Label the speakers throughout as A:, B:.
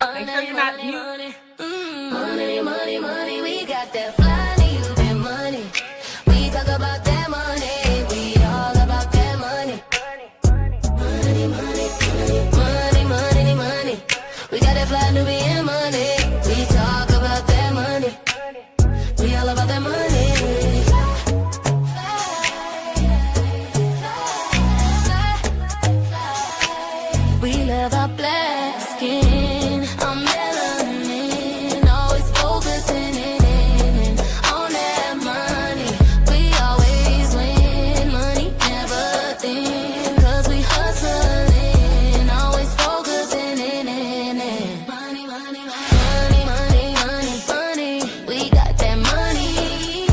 A: Make sure you're not mute.
B: Money, we got that Fly Nubian money. We talk about that money, we all about that money. Money. We got that Fly Nubian money. We talk about that money, we all about that money. We love our black skin, our melanin, always focusing in on that money. We always win, money never thin, 'cause we hustling, always focusing in money. We got that money.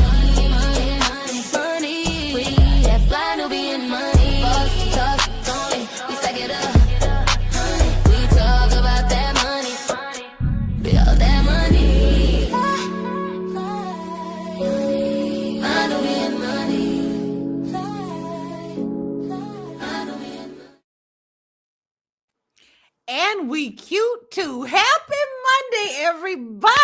B: We that Fly Nubian money. Boss talk, we stack it up. We talk about that money, we all that money. Fly Nubian money. Fly Nubian money.
A: And we cute too. Happy Monday, everybody.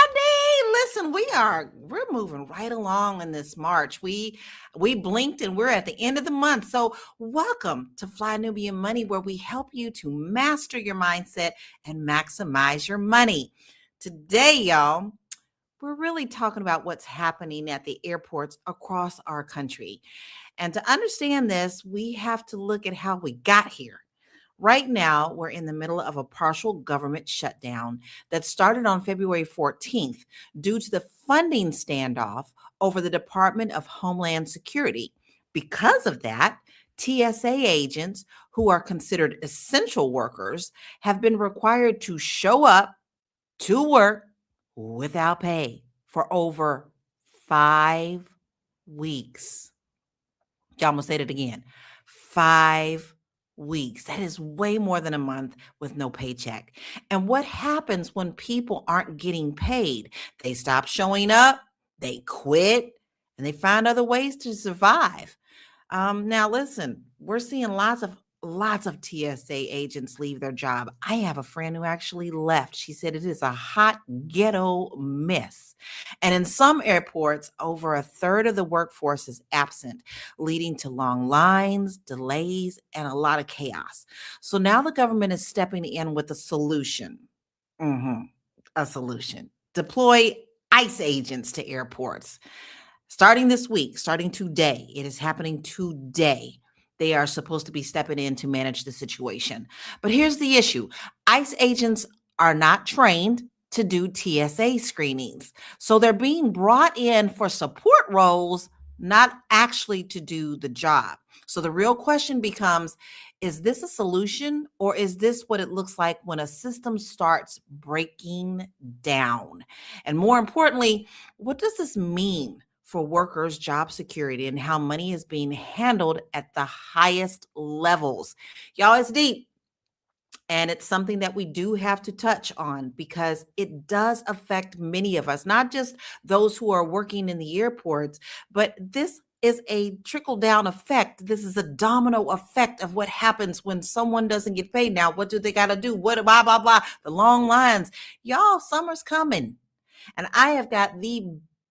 A: Listen, we're moving right along in this March. We blinked and we're at the end of the month. So welcome to Fly Nubian Money, where we help you to master your mindset and maximize your money. Today, y'all, we're really talking about what's happening at the airports across our country. And to understand this, we have to look at how we got here. Right now, we're in the middle of a partial government shutdown that started on February 14th due to the funding standoff over the Department of Homeland Security. Because of that, TSA agents, who are considered essential workers, have been required to show up to work without pay for over 5 weeks. Y'all, I'm gonna say that again. 5 weeks. That is way more than a month with no paycheck. And what happens when people aren't getting paid? They stop showing up, they quit, and they find other ways to survive. Now, listen, we're seeing lots of TSA agents leave their job. I have a friend who actually left. She said it is a hot ghetto mess. And in some airports, over a third of the workforce is absent, leading to long lines, delays, and a lot of chaos. So now the government is stepping in with a solution. A solution. Deploy ICE agents to airports. Starting this week, starting today, it is happening today. They are supposed to be stepping in to manage the situation. But here's the issue. ICE agents are not trained to do TSA screenings. So they're being brought in for support roles, not actually to do the job. So the real question becomes, is this a solution, or is this what it looks like when a system starts breaking down? And more importantly, what does this mean for workers' job security and how money is being handled at the highest levels? Y'all, it's deep. And it's something that we do have to touch on because it does affect many of us, not just those who are working in the airports, but this is a trickle down effect. This is a domino effect of what happens when someone doesn't get paid. Now, what do they got to do? What, blah, blah, blah, the long lines. Y'all, summer's coming. And I have got the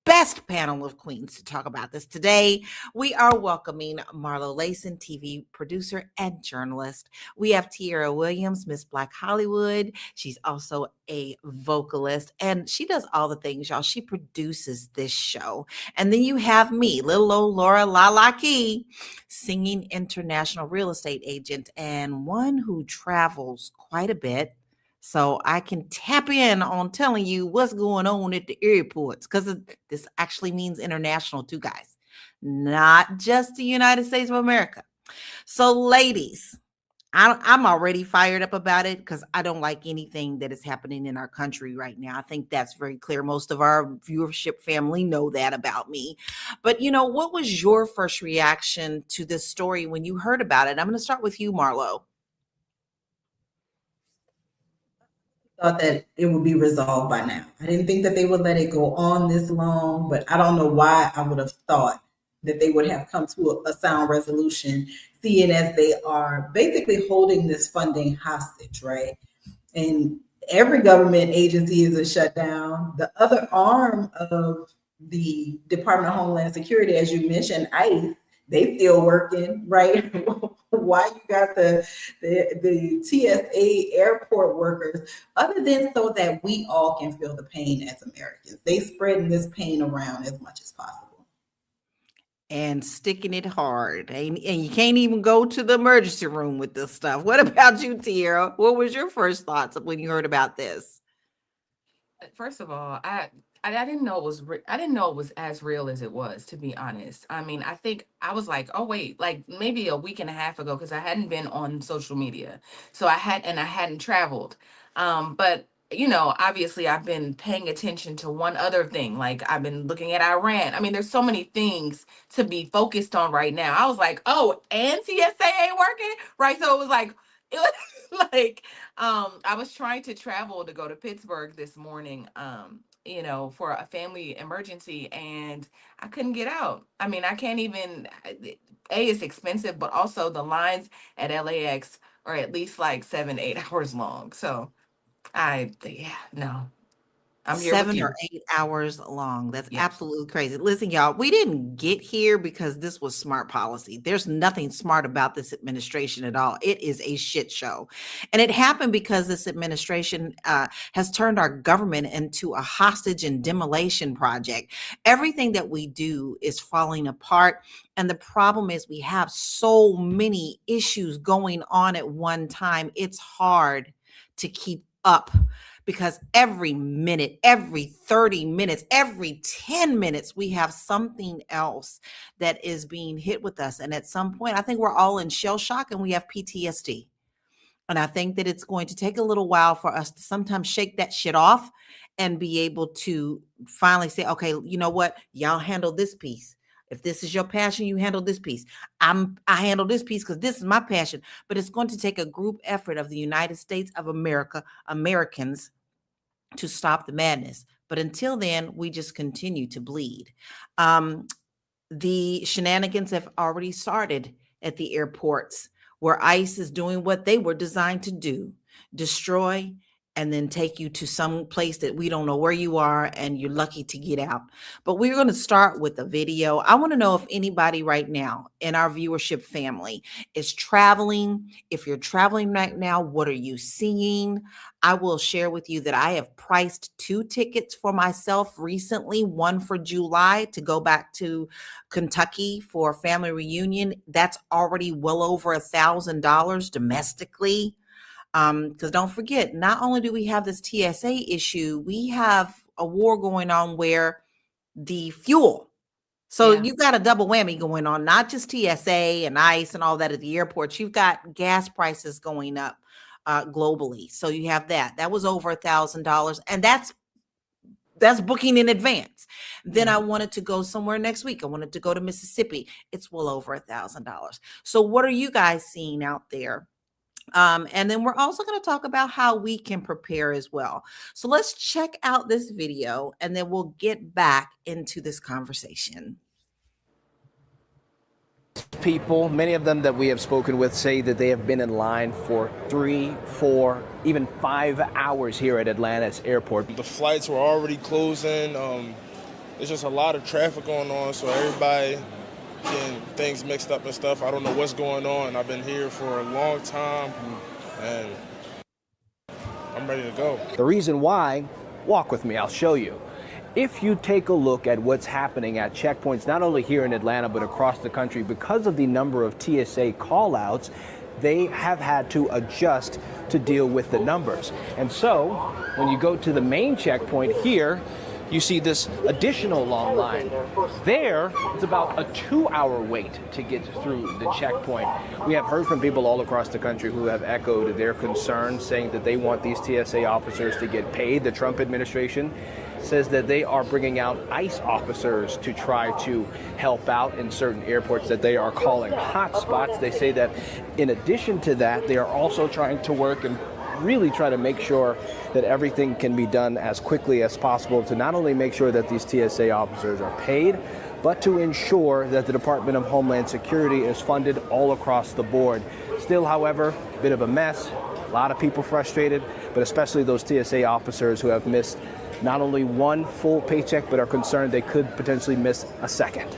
A: best panel of queens to talk about this today. We are welcoming Marlo Lacen, TV producer and journalist. We have Tiara Williams, Miss Black Hollywood. She's also a vocalist and she does all the things, y'all. She produces this show. And then you have me, little old Lala Key, singing international real estate agent and one who travels quite a bit. So I can tap in on telling you what's going on at the airports, because this actually means international too, guys, not just the United States of America. So ladies, I'm already fired up about it because I don't like anything that is happening in our country right now. I think that's very clear. Most of our viewership family know that about me. But what was your first reaction to this story when you heard about it? I'm going to start with you, Marlo.
C: Thought that it would be resolved by now. I didn't think that they would let it go on this long, but I don't know why I would have thought that they would have come to a sound resolution, seeing as they are basically holding this funding hostage, right? And every government agency is a shutdown. The other arm of the Department of Homeland Security, as you mentioned, ICE, they still working, right? Why you got the TSA airport workers, other than so that we all can feel the pain as Americans. They spreading this pain around as much as possible.
A: And sticking it hard. And you can't even go to the emergency room with this stuff. What about you, Tierra? What was your first thoughts when you heard about this?
D: First of all, I didn't know it was I didn't know it was as real as it was, to be honest. I mean, I think I was like, oh wait, like maybe a week and a half ago, because I hadn't been on social media, so I hadn't traveled. But you know, obviously, I've been paying attention to one other thing. Like I've been looking at Iran. I mean, there's so many things to be focused on right now. I was like, oh, and TSA ain't working, right? So it was like, it was like I was trying to travel to go to Pittsburgh this morning, you know, for a family emergency, and I couldn't get out. I mean, I can't even, it's expensive, but also the lines at LAX are at least like 7, 8 hours long. So yeah, no, I'm here with
A: 7
D: you.
A: or 8 hours long. That's
D: Yeah.
A: absolutely crazy. Listen, y'all, we didn't get here because this was smart policy. There's nothing smart about this administration at all. It is a shit show. And it happened because this administration has turned our government into a hostage and demolition project. Everything that we do is falling apart. And the problem is we have so many issues going on at one time. It's hard to keep up, because every minute, every 30 minutes, every 10 minutes, we have something else that is being hit with us. And at some point, I think we're all in shell shock and we have PTSD. And I think that it's going to take a little while for us to sometimes shake that shit off and be able to finally say, okay, you know what? Y'all handle this piece. If this is your passion, you handle this piece. I handle this piece because this is my passion. But it's going to take a group effort of the United States of America, Americans, to stop the madness. But until then, we just continue to bleed. The shenanigans have already started at the airports, where ICE is doing what they were designed to do: destroy and then take you to some place that we don't know where you are, and you're lucky to get out. But we're going to start with a video. I want to know if anybody right now in our viewership family is traveling. If you're traveling right now, what are you seeing? I will share with you that I have priced 2 tickets for myself recently, one for July to go back to Kentucky for a family reunion. That's already well over $1,000 domestically. Because don't forget, not only do we have this TSA issue, we have a war going on where the fuel. So
D: Yeah.
A: you've got a double whammy going on, not just TSA and ICE and all that at the airports. You've got gas prices going up globally. So you have that. That was over $1,000, and that's booking in advance. Then I wanted to go somewhere next week. I wanted to go to Mississippi. It's well over $1,000. So what are you guys seeing out there? And then we're also going to talk about how we can prepare as well. So let's check out this video, and then we'll get back into this conversation.
E: People, many of them that we have spoken with, say that they have been in line for 3, 4, even 5 hours here at Atlanta's airport.
F: The flights were already closing. There's just a lot of traffic going on, so everybody getting things mixed up and stuff. I don't know what's going on. I've been here for a long time, and I'm ready to go.
E: The reason why, walk with me, I'll show you. If you take a look at what's happening at checkpoints, not only here in Atlanta, but across the country, because of the number of TSA call-outs, they have had to adjust to deal with the numbers. And so, when you go to the main checkpoint here, you see this additional long line. There, it's about a 2-hour wait to get through the checkpoint. We have heard from people all across the country who have echoed their concerns, saying that they want these TSA officers to get paid. The Trump administration says that they are bringing out ICE officers to try to help out in certain airports that they are calling hot spots. They say that in addition to that, they are also trying to work and really try to make sure that everything can be done as quickly as possible to not only make sure that these TSA officers are paid, but to ensure that the Department of Homeland Security is funded all across the board. Still, however, a bit of a mess, a lot of people frustrated, but especially those TSA officers who have missed not only one full paycheck, but are concerned they could potentially miss a second.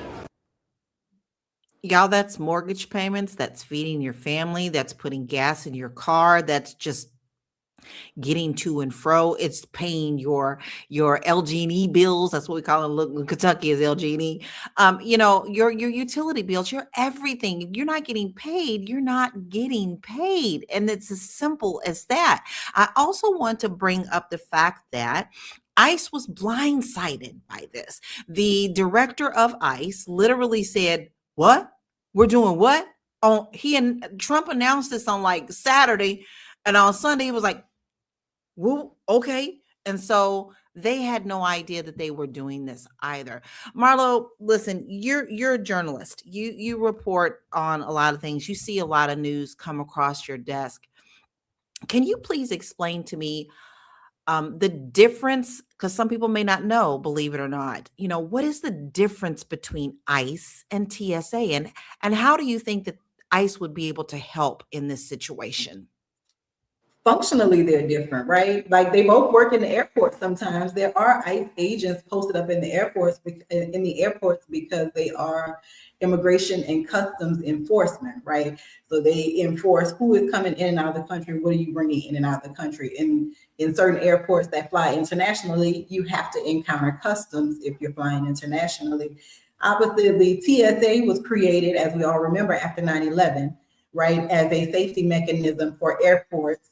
A: Y'all, that's mortgage payments, that's feeding your family, that's putting gas in your car, that's just getting to and fro. It's paying your LG&E bills. That's what we call it. Look, in Kentucky is LG&E. Your utility bills, your everything. If you're not getting paid, you're not getting paid, and it's as simple as that. I also want to bring up the fact that ICE was blindsided by this. The director of ICE literally said, "What? We're doing what?" He and Trump announced this on like Saturday, and on Sunday he was like, "Well, okay." And so they had no idea that they were doing this either. Marlo, listen, you're a journalist. You report on a lot of things. You see a lot of news come across your desk. Can you please explain to me the difference? Because some people may not know, believe it or not. What is the difference between ICE and TSA, and how do you think that ICE would be able to help in this situation?
C: Functionally they're different, right? Like they both work in the airport. Sometimes there are ICE agents posted up in the airports because they are immigration and customs enforcement, right? So they enforce who is coming in and out of the country, what are you bringing in and out of the country. And in certain airports that fly internationally, you have to encounter customs if you're flying internationally. Obviously, the TSA was created, as we all remember, after 9/11, right, as a safety mechanism for airports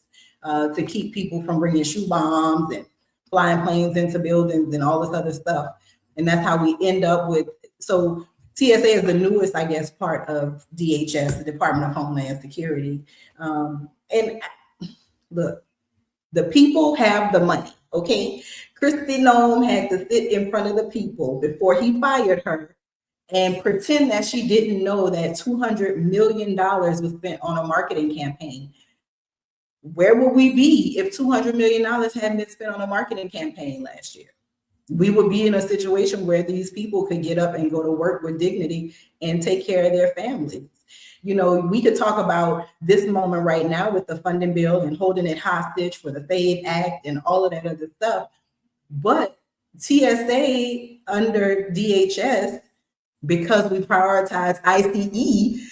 C: to keep people from bringing shoe bombs and flying planes into buildings and all this other stuff. And that's how we end up with, so TSA is the newest, I guess, part of DHS, the Department of Homeland Security. And look, the people have the money, okay? Kristi Noem had to sit in front of the people before he fired her and pretend that she didn't know that $200 million was spent on a marketing campaign. Where would we be if $200 million hadn't been spent on a marketing campaign last year? We would be in a situation where these people could get up and go to work with dignity and take care of their families. We could talk about this moment right now with the funding bill and holding it hostage for the FADE Act and all of that other stuff. But TSA under DHS, because we prioritize ICE,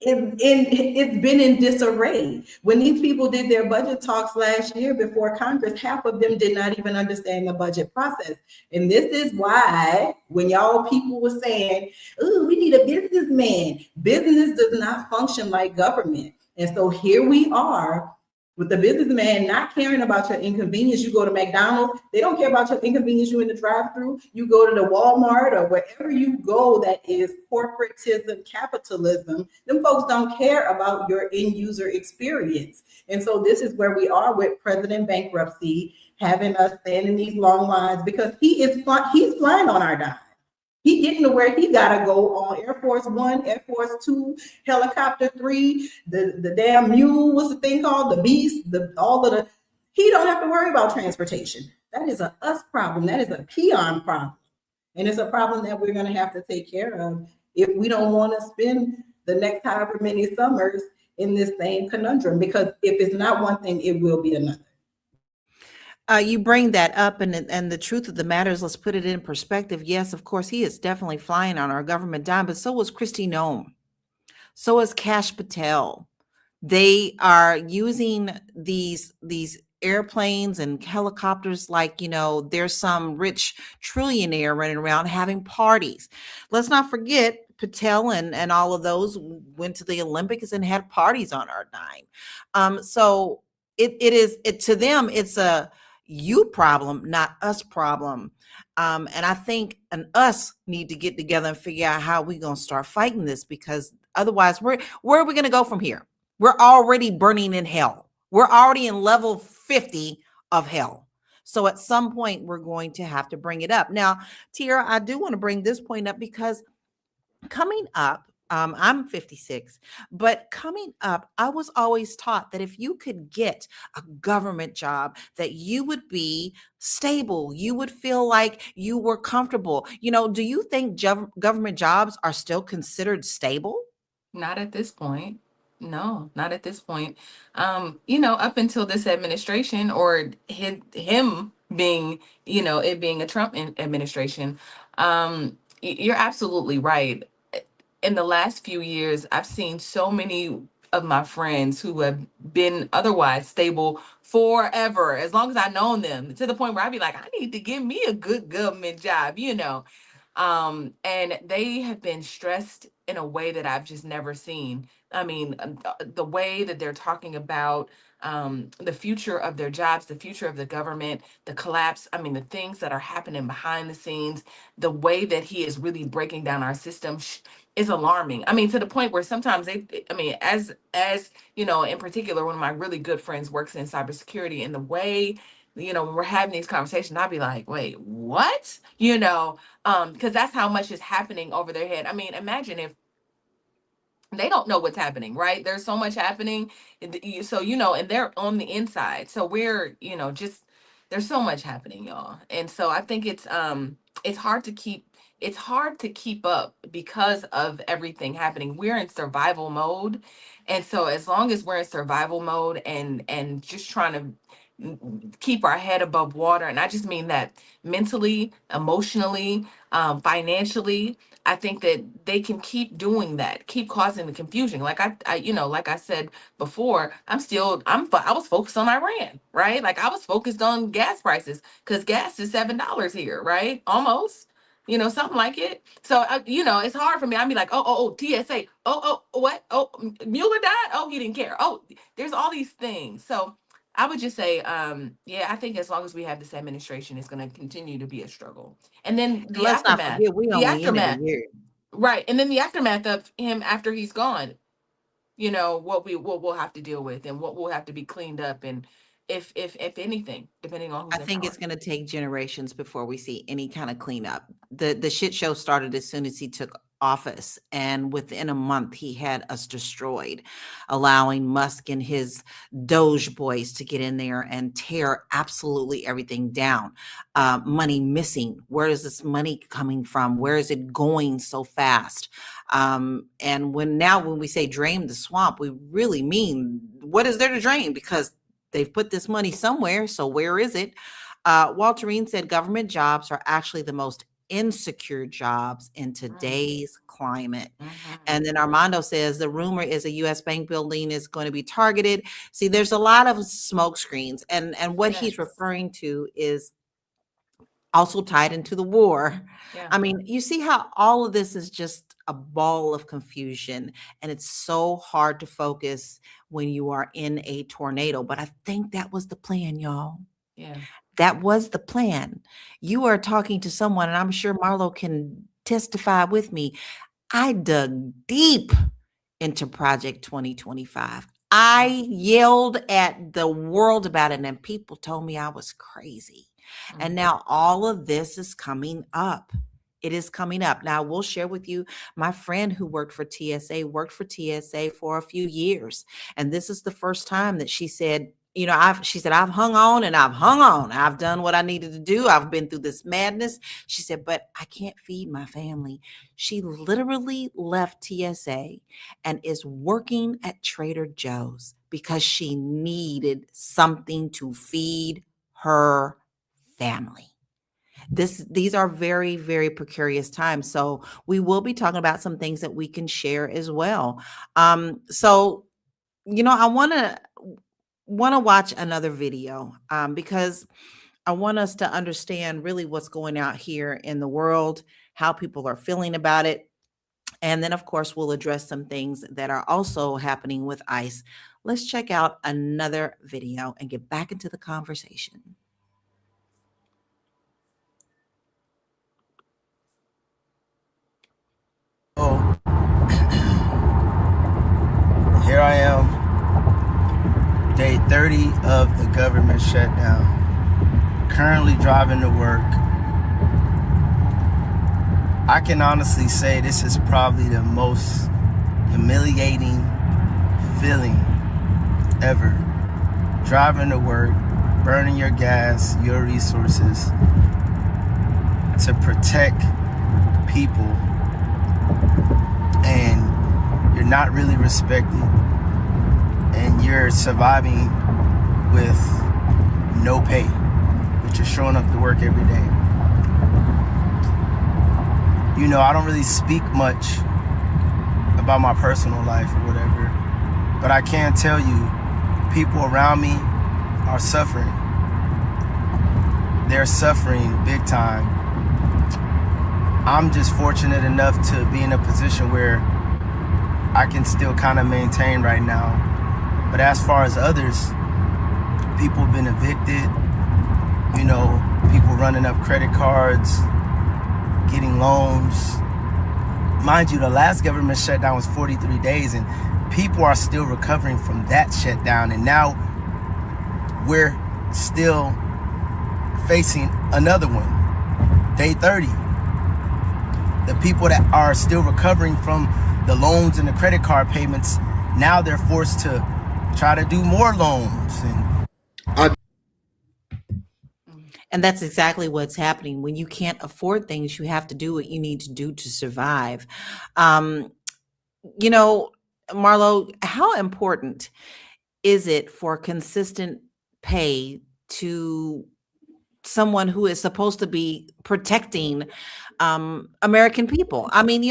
C: it's been in disarray. When these people did their budget talks last year before Congress, half of them did not even understand the budget process. And this is why when y'all people were saying, "Oh, we need a businessman," business does not function like government. And so here we are with the businessman not caring about your inconvenience. You go to McDonald's, they don't care about your inconvenience. You in the drive-through, you go to the Walmart or wherever you go that is corporatism, capitalism, them folks don't care about your end user experience. And so this is where we are with President bankruptcy, having us stand in these long lines because he's flying on our dime. He getting to where he gotta go on Air Force One, Air Force Two, Helicopter 3, the damn mule, what's the thing called? The beast, he don't have to worry about transportation. That is a us problem. That is a peon problem. And it's a problem that we're gonna have to take care of if we don't want to spend the next however many summers in this same conundrum. Because if it's not one thing, it will be another.
A: You bring that up, and the truth of the matter is, let's put it in perspective. Yes, of course, he is definitely flying on our government dime, but so was Kristi Noem. So is Kash Patel. They are using these airplanes and helicopters like, there's some rich trillionaire running around having parties. Let's not forget Patel and all of those went to the Olympics and had parties on our dime. So to them, it's a you problem, not us problem. And I think us need to get together and figure out how we're going to start fighting this, because otherwise where are we going to go from here? We're already burning in hell. We're already in level 50 of hell. So at some point we're going to have to bring it up. Now, Tiara, I do want to bring this point up because coming up, I'm 56, but coming up, I was always taught that if you could get a government job, that you would be stable. You would feel like you were comfortable. Do you think government jobs are still considered stable?
D: Not at this point. No, not at this point. Up until this administration or him being, it being a Trump administration, you're absolutely right. In the last few years, I've seen so many of my friends who have been otherwise stable forever, as long as I've known them, to the point where I'd be like, I need to give me a good government job. And they have been stressed in a way that I've just never seen. I mean, the way that they're talking about the future of their jobs, the future of the government, the collapse, I mean, the things that are happening behind the scenes, the way that he is really breaking down our system is alarming. I mean, to the point where sometimes as in particular, one of my really good friends works in cybersecurity, and the way, when we're having these conversations, I'll be like, wait, what? Because that's how much is happening over their head. I mean, imagine if they don't know what's happening, right? There's so much happening. So, and they're on the inside. So we're, just there's so much happening, y'all. And so I think it's hard to keep up because of everything happening. We're in survival mode. And so as long as we're in survival mode and just trying to keep our head above water, and I just mean that mentally, emotionally, financially, I think that they can keep doing that, keep causing the confusion. Like like I said before, I was focused on Iran, right? Like I was focused on gas prices because gas is $7 here, right? Almost, something like it. So, it's hard for me. I'd be like, oh, TSA. What? Oh, Mueller died. Oh, he didn't care. Oh, there's all these things. So I would just say, yeah, I think as long as we have this administration, it's going to continue to be a struggle. And then
A: And let's not forget, we only in it a year.
D: right? And then the aftermath of him after he's gone, what we'll have to deal with and what will have to be cleaned up, and if anything, depending on who's
A: I
D: in
A: think
D: power.
A: it's going to take generations before we see any kind of cleanup. The shit show started as soon as he took office, and within a month he had us destroyed, allowing Musk and his Doge boys to get in there and tear absolutely everything down. Money missing. Where is this money coming from? Where is it going so fast? And when we say drain the swamp, we really mean, what is there to drain? Because they've put this money somewhere. So where is it? Walterine said government jobs are actually the most insecure jobs in today's climate. And then Armando says the rumor is a U.S. bank building is going to be targeted. See, there's a lot of smoke screens, and what he's referring to is also tied into the war.
D: Yeah.
A: I mean, you see how all of this is just a ball of confusion, and it's so hard to focus when you are in a tornado. But I think that was the plan, y'all.
D: Yeah.
A: That was the plan. You are talking to someone, and I'm sure Marlo can testify with me. I dug deep into Project 2025. I yelled at the world about it, and people told me I was crazy. And now all of this is coming up. It is coming up. Now, we'll share with you, my friend who worked for TSA for a few years. And this is the first time that she said, she said, I've hung on and I've hung on. I've done what I needed to do. I've been through this madness. She said, but I can't feed my family. She literally left TSA and is working at Trader Joe's because she needed something to feed her family. These are very, very precarious times. So we will be talking about some things that we can share as well. So, I want to watch another video because I want us to understand really what's going out here in the world, how people are feeling about it. And then, of course, we'll address some things that are also happening with ICE. Let's check out another video and get back into the conversation.
G: Oh, here I am, day 30 of the government shutdown, currently driving to work. I can honestly say this is probably the most humiliating feeling ever. Driving to work, burning your gas, your resources to protect people, and you're not really respected. and you're surviving with no pay, but you're showing up to work every day. You know, I don't really speak much about my personal life or whatever, but I can tell you, people around me are suffering. They're suffering big time. I'm just fortunate enough to be in a position where I can still kind of maintain right now. But as far as others, people have been evicted, you know, people running up credit cards, getting loans. Mind you, the last government shutdown was 43 days and people are still recovering from that shutdown. And now we're still facing another one, day 30. The people that are still recovering from the loans and the credit card payments, now they're forced to try to do more loans.
A: And that's exactly what's happening. When you can't afford things, you have to do what you need to do to survive. You know, Marlo, how important is it for consistent pay to someone who is supposed to be protecting American people? I mean,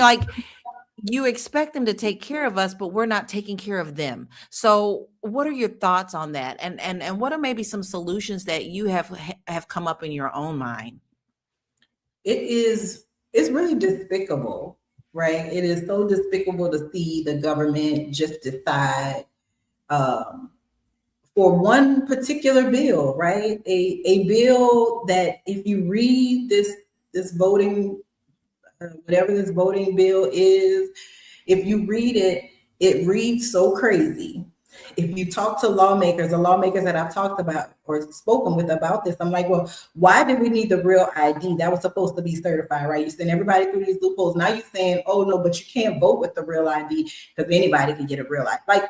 A: you expect them to take care of us, but we're not taking care of them. So what are your thoughts on that? And what are maybe some solutions that you have come up in your own mind?
C: It's really despicable, right? It is so despicable to see the government just decide for one particular bill, right? A bill that if you read this voting, whatever this voting bill is, if you read it, it reads so crazy. If you talk to lawmakers, the lawmakers that I've talked about or spoken with about this, I'm like, well, why did we need the real ID? That was supposed to be certified, right? You send everybody through these loopholes. Now you're saying, oh no, but you can't vote with the real ID because anybody can get a real ID. Like,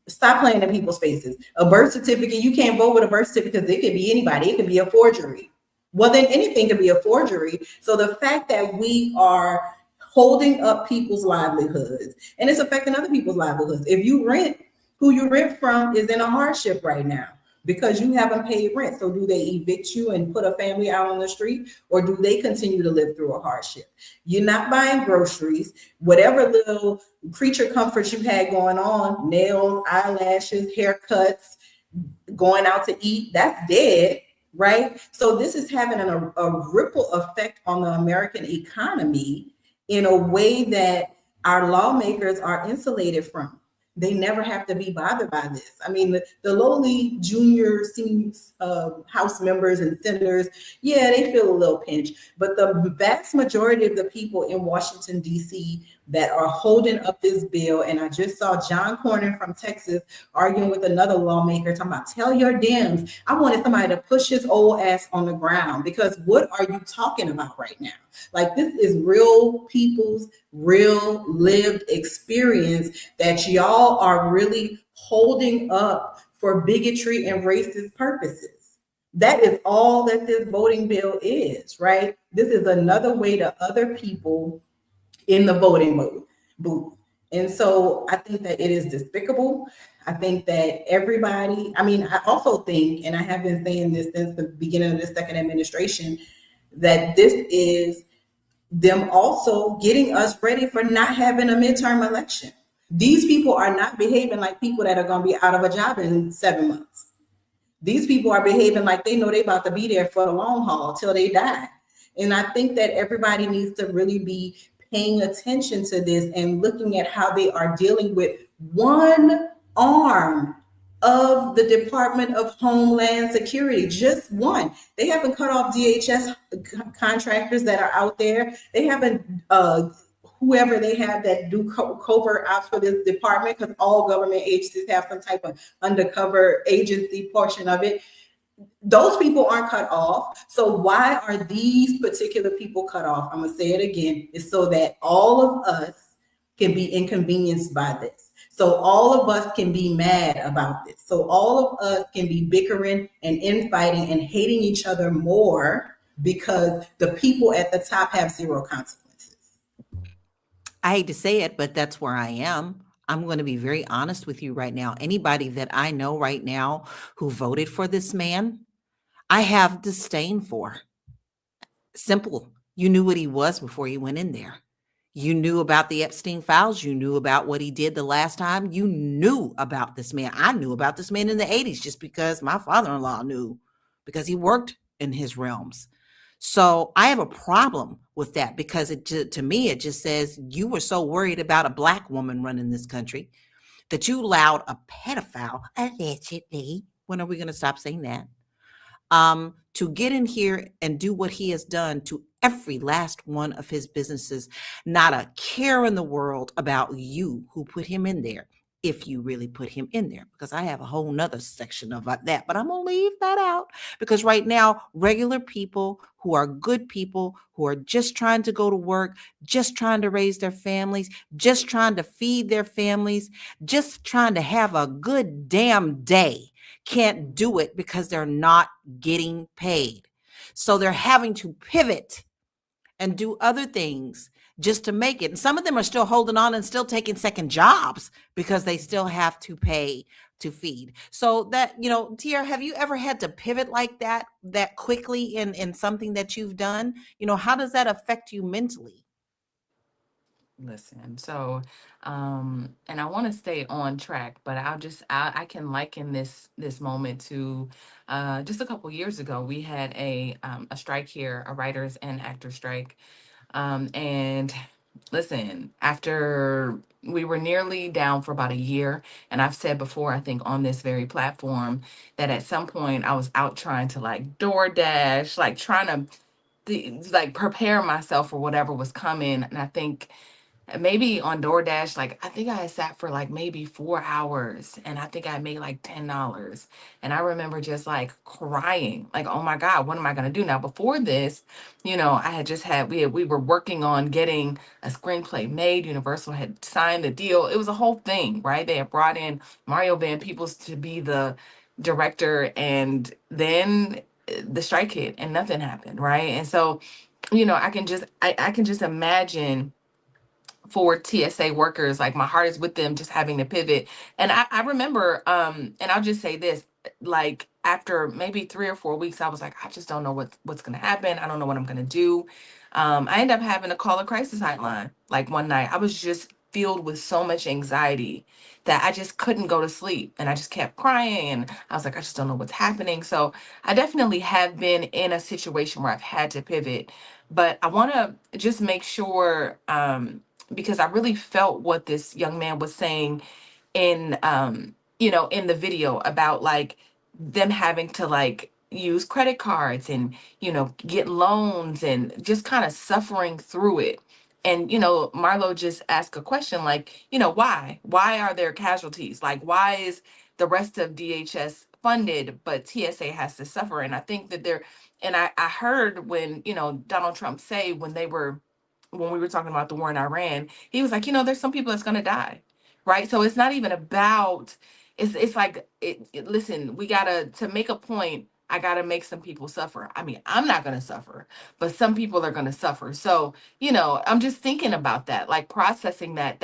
C: stop playing in people's faces. A birth certificate, you can't vote with a birth certificate because it could be anybody. It could be a forgery. Well, then anything could be a forgery. So the fact that we are holding up people's livelihoods and it's affecting other people's livelihoods. If you rent, who you rent from is in a hardship right now because you haven't paid rent. So do they evict you and put a family out on the street, or do they continue to live through a hardship? You're not buying groceries, whatever little creature comforts you had going on, nails, eyelashes, haircuts, going out to eat, that's dead, right? So this is having a ripple effect on the American economy in a way that our lawmakers are insulated from. They never have to be bothered by this. I mean, the lowly junior, senior House members and senators, yeah, they feel a little pinch. But the vast majority of the people in Washington, D.C. that are holding up this bill, and I just saw John Cornyn from Texas arguing with another lawmaker talking about, tell your Dems. I wanted somebody to push his old ass on the ground, because what are you talking about right now? Like, this is real people's real lived experience that y'all are really holding up for bigotry and racist purposes. That is all that this voting bill is, right? This is another way to other people in the voting booth. And so I think that it is despicable. I think that everybody, I mean, I also think, and I have been saying this since the beginning of the second administration, that this is them also getting us ready for not having a midterm election. These people are not behaving like people that are going to be out of a job in 7 months. These people are behaving like they know they're about to be there for the long haul till they die. And I think that everybody needs to really be paying attention to this and looking at how they are dealing with one arm of the Department of Homeland Security, just one. They haven't cut off DHS contractors that are out there. They haven't, whoever they have that do covert ops for this department, because all government agencies have some type of undercover agency portion of it. Those people aren't cut off. So why are these particular people cut off? I'm gonna say it again. It's so that all of us can be inconvenienced by this. So all of us can be mad about this. So all of us can be bickering and infighting and hating each other more because the people at the top have zero consequences.
A: I hate to say it, but that's where I am. I'm going to be very honest with you right now. Anybody that I know right now who voted for this man, I have disdain for. Simple. You knew what he was before you went in there. You knew about the Epstein files. You knew about what he did the last time. You knew about this man. I knew about this man in the 80s just because my father in law knew, because he worked in his realms. So I have a problem with that because to me, it just says you were so worried about a black woman running this country that you allowed a pedophile, allegedly. When are we going to stop saying that? To get in here and do what he has done to every last one of his businesses, not a care in the world about you who put him in there, if you really put him in there, because I have a whole nother section of that, but I'm gonna leave that out because right now, regular people who are good people who are just trying to go to work, just trying to raise their families, just trying to feed their families, just trying to have a good damn day can't do it because they're not getting paid. So they're having to pivot and do other things just to make it. And some of them are still holding on and still taking second jobs because they still have to pay to feed. So that, Tia, have you ever had to pivot like that quickly in something that you've done? How does that affect you mentally?
D: Listen, so and I want to stay on track, but I can liken this moment to just a couple years ago. We had a strike here, a writers and actors strike. And listen, after we were nearly down for about a year, and I've said before, I think on this very platform, that at some point I was out trying to like DoorDash, like trying to like prepare myself for whatever was coming. And I think maybe on DoorDash, like I think I had sat for like maybe 4 hours and I think I made like $10. And I remember just like crying, like, oh my God, what am I gonna do now? Before this, I had just had we were working on getting a screenplay made. Universal had signed the deal. It was a whole thing, right? They had brought in Mario Van Peebles to be the director, and then the strike hit and nothing happened, right? And so, I can just imagine for TSA workers, like my heart is with them just having to pivot. And I remember, and I'll just say this, like after maybe 3 or 4 weeks, I was like, I just don't know what's gonna happen. I don't know what I'm gonna do. I ended up having to call a crisis hotline. Like one night, I was just filled with so much anxiety that I just couldn't go to sleep. And I just kept crying. And I was like, I just don't know what's happening. So I definitely have been in a situation where I've had to pivot. But I wanna just make sure because I really felt what this young man was saying in the video about like them having to like use credit cards and get loans and just kind of suffering through it. And Marlo just asked a question like, why are there casualties? Like why is the rest of DHS funded but TSA has to suffer? And I think that I heard when Donald Trump say when we were talking about the war in Iran, he was like, there's some people that's gonna die, right? So it's not even about. It's like listen, we gotta to make a point. I gotta make some people suffer. I mean, I'm not gonna suffer, but some people are gonna suffer. So I'm just thinking about that, like processing that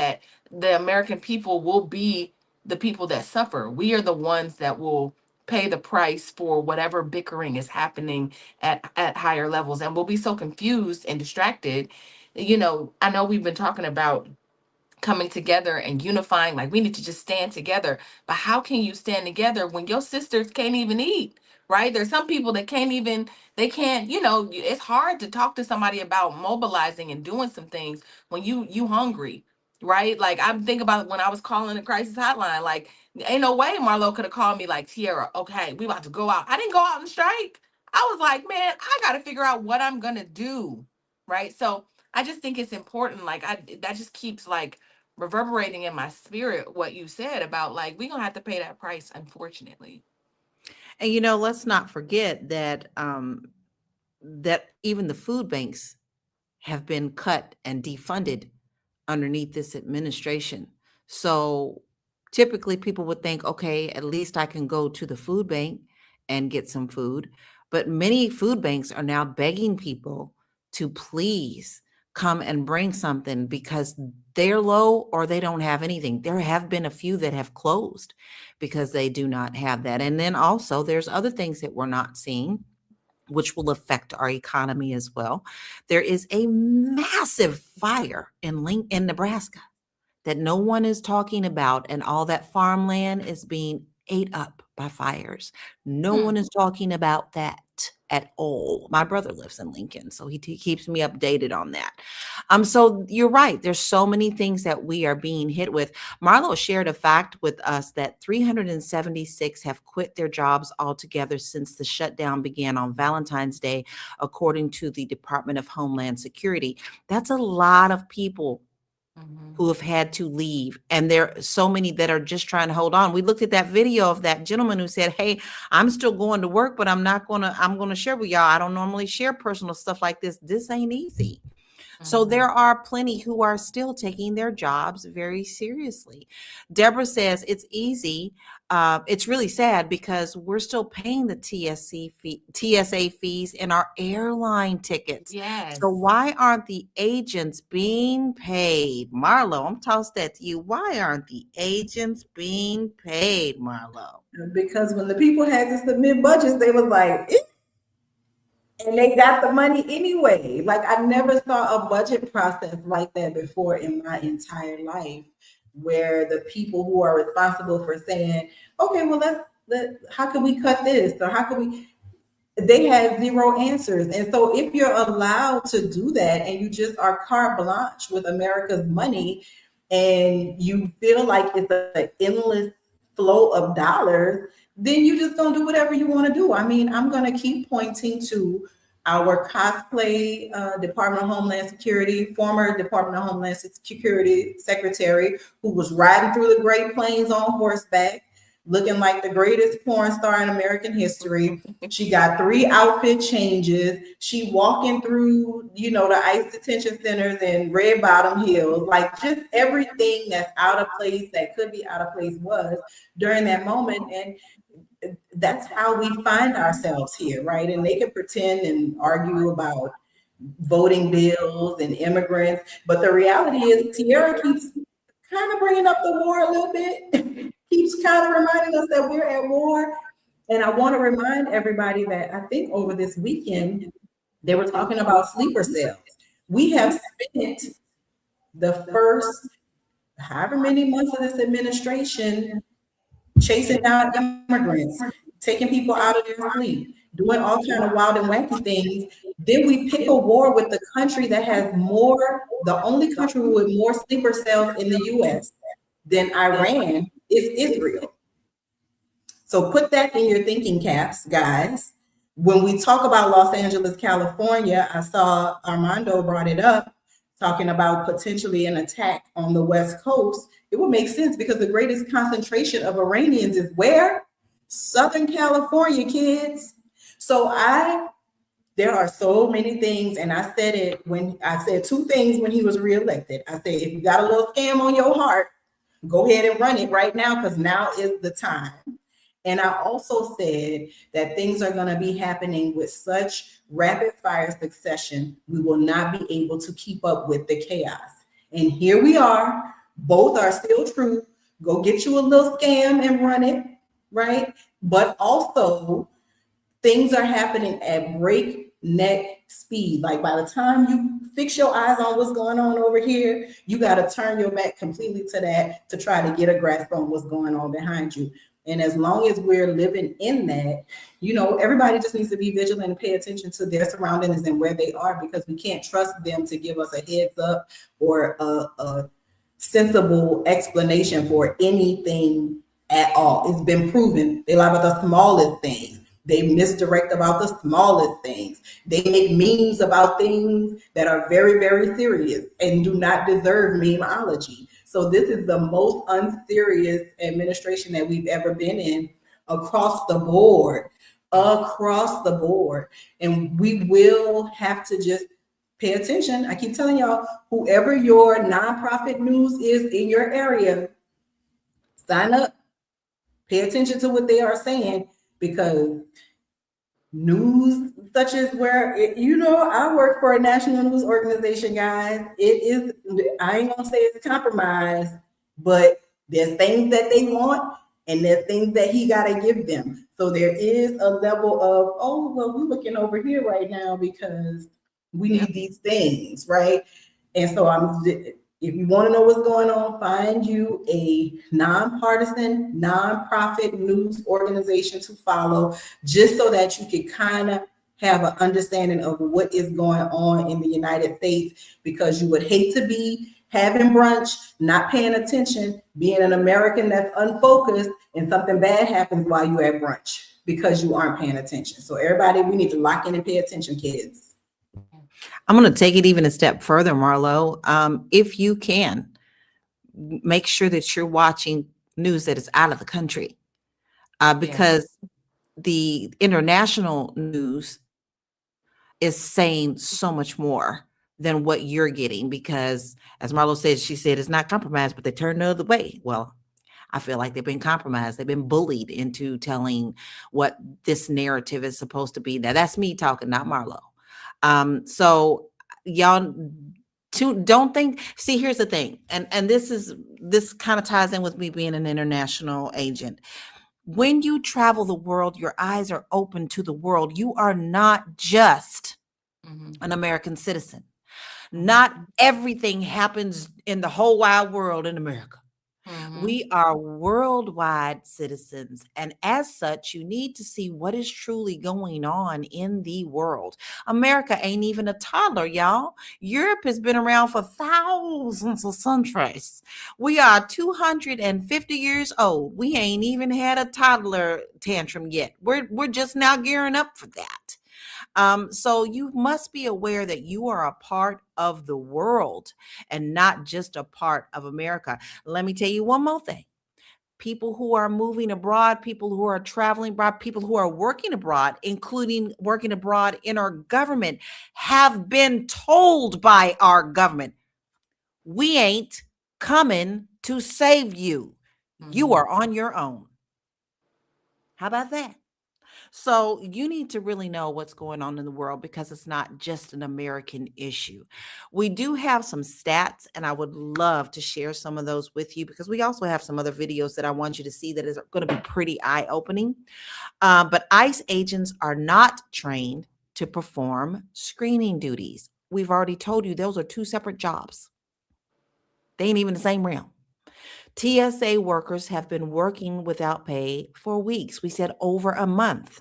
D: the American people will be the people that suffer. We are the ones that will pay the price for whatever bickering is happening at higher levels, and we'll be so confused and distracted. I know we've been talking about coming together and unifying, like we need to just stand together. But how can you stand together when your sisters can't even eat? Right? There's some people that they can't, it's hard to talk to somebody about mobilizing and doing some things when you hungry, right? Like I'm thinking about when I was calling the crisis hotline, like ain't no way Marlo could have called me like, Tierra, okay, we about to go out. I didn't go out and strike. I was like, man, I got to figure out what I'm gonna do. Right. So I just think it's important. Like that just keeps like reverberating in my spirit what you said about like we gonna have to pay that price, unfortunately.
A: And let's not forget that even the food banks have been cut and defunded underneath this administration. So typically people would think, okay, at least I can go to the food bank and get some food. But many food banks are now begging people to please come and bring something because they're low or they don't have anything. There have been a few that have closed because they do not have that. And then also there's other things that we're not seeing, which will affect our economy as well. There is a massive fire in Nebraska that no one is talking about, and all that farmland is being ate up by fires. No one is talking about that at all. My brother lives in Lincoln, so he keeps me updated on that. So you're right. There's so many things that we are being hit with. Marlo shared a fact with us that 376 have quit their jobs altogether since the shutdown began on Valentine's Day, according to the Department of Homeland Security. That's a lot of people who have had to leave. And there are so many that are just trying to hold on. We looked at that video of that gentleman who said, hey, I'm still going to work, but I'm going to share with y'all. I don't normally share personal stuff like this. This ain't easy. So there are plenty who are still taking their jobs very seriously. Deborah says it's easy. It's really sad because we're still paying the TSA fees in our airline tickets.
D: Yes.
A: So why aren't the agents being paid? Marlo, I'm tossed that to you. Why aren't the agents being paid, Marlo?
C: Because when the people had to submit budgets, they was like, "Eh," and they got the money anyway. Like, I never saw a budget process like that before in my entire life, where the people who are responsible for saying, okay, well, how can we cut this? Or how can we, they had zero answers. And so if you're allowed to do that and you just are carte blanche with America's money and you feel like it's an endless flow of dollars, then you just gonna do whatever you want to do. I mean, I'm gonna keep pointing to our cosplay Department of Homeland Security, former Department of Homeland Security secretary, who was riding through the Great Plains on horseback, looking like the greatest porn star in American history. She got 3 outfit changes. She walking through, the ICE detention centers and red bottom heels, like just everything that's out of place, that could be out of place, was during that moment. And that's how we find ourselves here, right? And they can pretend and argue about voting bills and immigrants, but the reality is Tierra keeps kind of bringing up the war a little bit, keeps kind of reminding us that we're at war. And I want to remind everybody that I think over this weekend, they were talking about sleeper cells. We have spent the first however many months of this administration chasing down immigrants, taking people out of their sleep, doing all kind of wild and wacky things. Then we pick a war with the country that has the only country with more sleeper cells in the US than Iran is Israel. So put that in your thinking caps, guys. When we talk about Los Angeles, California, I saw Armando brought it up, talking about potentially an attack on the West Coast. It would make sense because the greatest concentration of Iranians is where? Southern California, kids. So there are so many things, and I said it when I said 2 things when he was reelected. I said, if you got a little scam on your heart, go ahead and run it right now, because now is the time. And I also said that things are going to be happening with such rapid fire succession, we will not be able to keep up with the chaos. And here we are. Both are still true. Go get you a little scam and run it, right? But also, things are happening at breakneck speed. Like, by the time you fix your eyes on what's going on over here, you got to turn your back completely to that to try to get a grasp on what's going on behind you. And as long as we're living in that, everybody just needs to be vigilant and pay attention to their surroundings and where they are, because we can't trust them to give us a heads up or a sensible explanation for anything at all. It's been proven they lie about the smallest things. They misdirect about the smallest things. They make memes about things that are very, very serious and do not deserve memeology. So this is the most unserious administration that we've ever been in across the board. And we will have to just pay attention. I keep telling y'all, whoever your nonprofit news is in your area, sign up, pay attention to what they are saying, because news such as I work for a national news organization, guys. It is, I ain't gonna say it's compromised, but there's things that they want and there's things that he got to give them. So there is a level of, oh, well, we're looking over here right now because we need these things, right? And so if you want to know what's going on, find you a nonpartisan, nonprofit news organization to follow, just so that you can kind of have an understanding of what is going on in the United States, because you would hate to be having brunch, not paying attention, being an American that's unfocused, and something bad happens while you're at brunch because you aren't paying attention. So everybody, we need to lock in and pay attention, kids.
A: I'm going to take it even a step further, Marlo. If you can, make sure that you're watching news that is out of the country, because the international news is saying so much more than what you're getting, because as Marlo said, she said it's not compromised, but they turned the other way. Well, I feel like they've been compromised. They've been bullied into telling what this narrative is supposed to be. Now that's me talking, not Marlo. So y'all don't think, see, here's the thing. And this kind of ties in with me being an international agent. When you travel the world, your eyes are open to the world. You are not just an American citizen. Not everything happens in the whole wide world in America. We are worldwide citizens, and as such, you need to see what is truly going on in the world. America ain't even a toddler, y'all. Europe has been around for thousands of centuries. We are 250 years old. We ain't even had a toddler tantrum yet. We're just now gearing up for that. So you must be aware that you are a part of the world and not just a part of America. Let me tell you one more thing. People who are moving abroad, people who are traveling abroad, people who are working abroad, including working abroad in our government, have been told by our government, we ain't coming to save you. You are on your own. How about that? So you need to really know what's going on in the world, because it's not just an American issue. We do have some stats, and I would love to share some of those with you, because we also have some other videos that I want you to see that is going to be pretty eye-opening. But ICE agents are not trained to perform screening duties. We've already told you those are two separate jobs. They ain't even the same realm. TSA workers have been working without pay for weeks. We said over a month.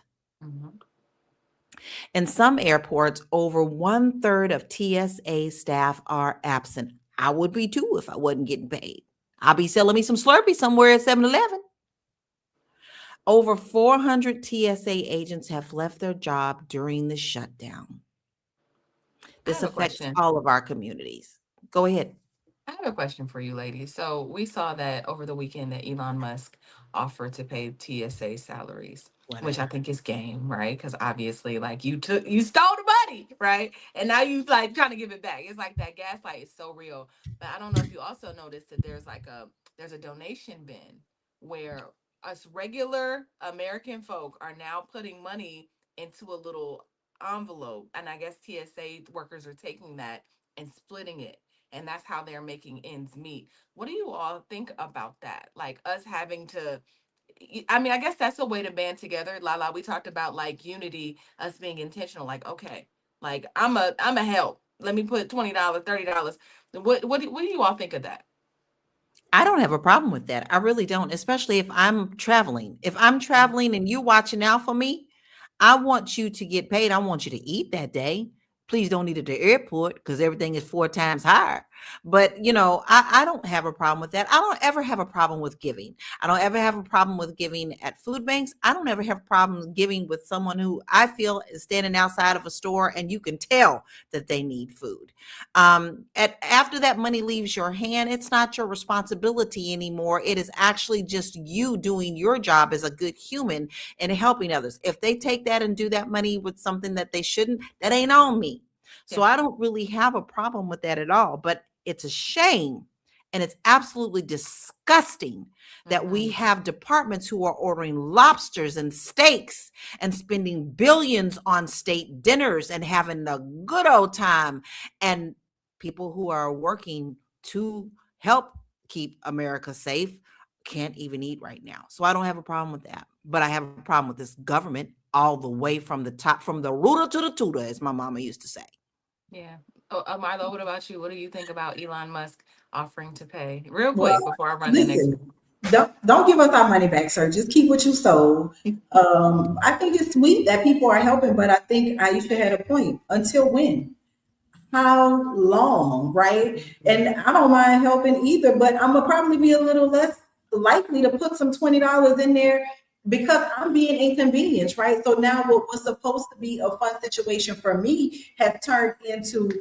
A: In some airports, over 1/3 of TSA staff are absent. I would be too if I wasn't getting paid. I'll be selling me some Slurpee somewhere at 7-Eleven. Over 400 TSA agents have left their job during the shutdown. This affects all of our communities. Go ahead.
D: I have a question for you, ladies. So we saw that over the weekend that Elon Musk offered to pay TSA salaries, which I think is game, right? Because obviously, like, you stole the money, right? And now you like trying to give it back. It's like that gaslight is so real. But I don't know if you also noticed that there's a donation bin where us regular American folk are now putting money into a little envelope, and I guess TSA workers are taking that and splitting it, and that's how they're making ends meet. What do you all think about that? Like, us having to, I mean, I guess that's a way to band together. Lala, we talked about like unity, us being intentional. Like, okay, like I'm a help. Let me put $20, $30. What do you all think of that?
A: I don't have a problem with that. I really don't, especially if I'm traveling. If I'm traveling and you're watching out for me, I want you to get paid. I want you to eat that day. Please don't eat at the airport, because everything is 4 times higher. But, I don't have a problem with that. I don't ever have a problem with giving. I don't ever have a problem with giving at food banks. I don't ever have problems giving with someone who I feel is standing outside of a store and you can tell that they need food. After that money leaves your hand, it's not your responsibility anymore. It is actually just you doing your job as a good human and helping others. If they take that and do that money with something that they shouldn't, that ain't on me. So I don't really have a problem with that at all. But it's a shame And it's absolutely disgusting that we have departments who are ordering lobsters and steaks and spending billions on state dinners and having a good old time. And people who are working to help keep America safe can't even eat right now. So I don't have a problem with that. But I have a problem with this government all the way from the top, from the rooter to the tutor, as my mama used to say.
D: Yeah. Oh, Marlo, what about you? What do you think about Elon Musk offering to pay? Real
C: Well,
D: quick before I run the next.
C: listen, don't give us our money back, sir. Just keep what you stole. I think it's sweet that people are helping, but I think Aisha had a point. Until when? How long, right? And I don't mind helping either, but I'm gonna probably be a little less likely to put some $20 in there because I'm being inconvenienced, right? So now what was supposed to be a fun situation for me has turned into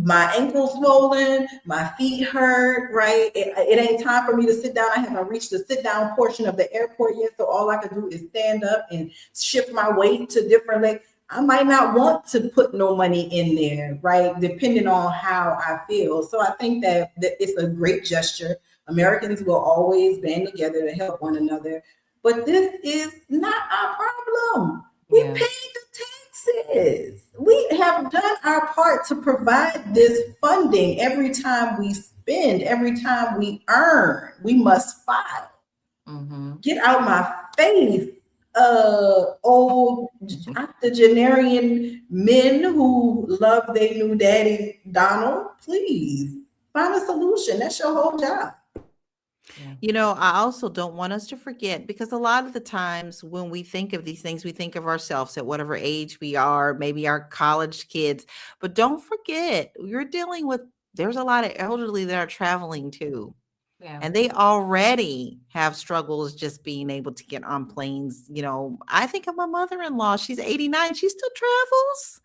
C: my ankles swollen, my feet hurt, right? It ain't time for me to sit down. I haven't reached the sit down portion of the airport yet, so all I can do is stand up and shift my weight to different legs. I might not want to put no money in there, right? Depending on how I feel. So I think that it's a great gesture. Americans will always band together to help one another. But this is not our problem. We
D: Yeah.
C: paid the taxes. We have done our part to provide this funding. Every time we spend, every time we earn, we must file. Get out my face, old octogenarian men who love their new daddy Donald. Please find a solution. That's your whole job.
A: You know, I also don't want us to forget, because a lot of the times when we think of these things, we think of ourselves at whatever age we are, maybe our college kids. But don't forget, you're dealing with, there's a lot of elderly that are traveling too.
D: Yeah.
A: And they already have struggles just being able to get on planes. You know, I think of my mother-in-law. She's 89. She still travels.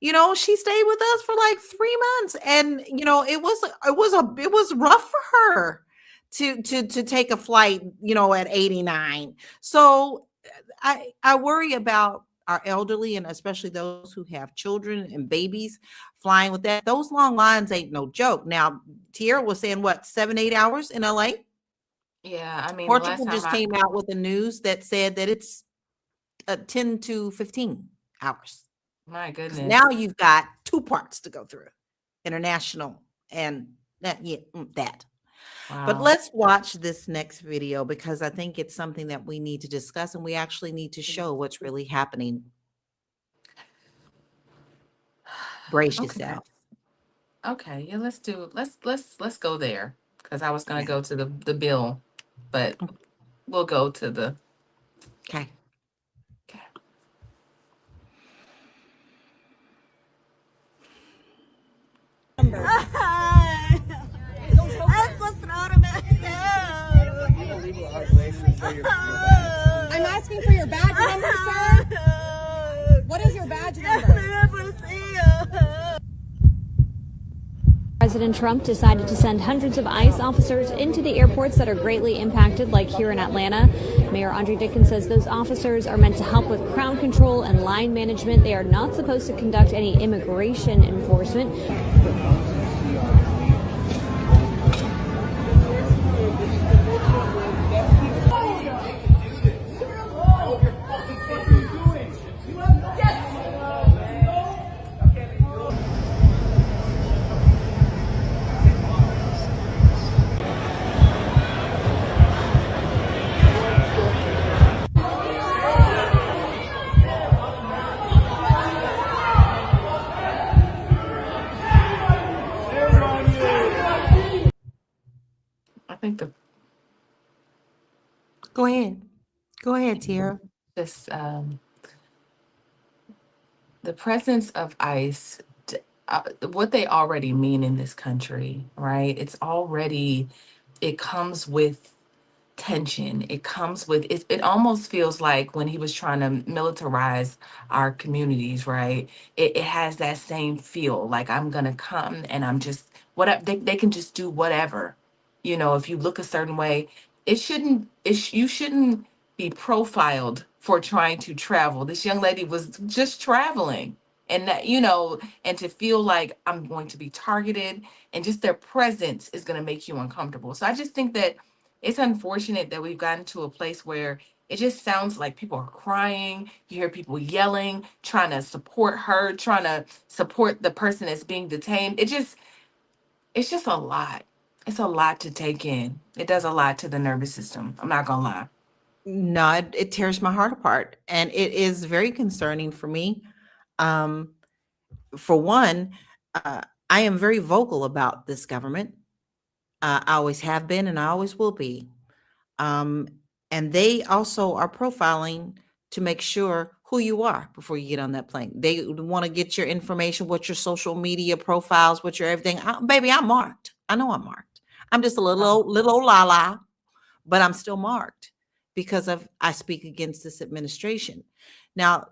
A: You know, she stayed with us for like 3 months, and you know, it was rough for her to take a flight, you know, at 89. So I worry about our elderly, and especially those who have children and babies flying with that. Those long lines ain't no joke. Now, Tierra was saying what, 7-8 hours in LA?
D: Yeah. I mean, the last
A: Portugal
D: time
A: just came out with the news that said that it's 10 to 15 hours.
D: my
A: 'Cause
D: goodness.
A: now you've got two parts to go through, international and that. But
D: Wow.
A: let's watch this next video, because I think it's something that we need to discuss, and we actually need to show what's really happening. Brace
D: Okay.
A: yourself.
D: Okay. Yeah, let's go there. Because I was gonna go to the bill, but we'll go to the
A: Okay.
D: okay.
H: I'm asking for your badge number, sir. What is your badge number?
I: President Trump decided to send hundreds of ICE officers into the airports that are greatly impacted, like here in Atlanta. Mayor Andre Dickens says those officers are meant to help with crowd control and line management. They are not supposed to conduct any immigration enforcement.
D: I think
A: Go ahead, Tierra.
D: this the presence of ICE, what they already mean in this country, right? It comes with tension. It comes with it almost feels like when he was trying to militarize our communities, right? It has that same feel, like I'm gonna come and I'm just whatever, they can just do whatever. You know, if you look a certain way, you shouldn't be profiled for trying to travel. This young lady was just traveling and that, you know, and to feel like I'm going to be targeted, and just their presence is going to make you uncomfortable. So I just think that it's unfortunate that we've gotten to a place where it just sounds like people are crying. You hear people yelling, trying to support her, trying to support the person that's being detained. It's just a lot. It's a lot to take in. It does a lot to the nervous system. I'm not gonna lie.
A: No, it tears my heart apart, and it is very concerning for me. Um, for one, uh, I am very vocal about this government. I always have been, and I always will be. Um, and they also are profiling to make sure who you are before you get on that plane. They want to get your information, what your social media profiles, what your everything. Baby, I'm marked. I know I'm marked. I'm just a little old Lala, but I'm still marked because of I speak against this administration. Now,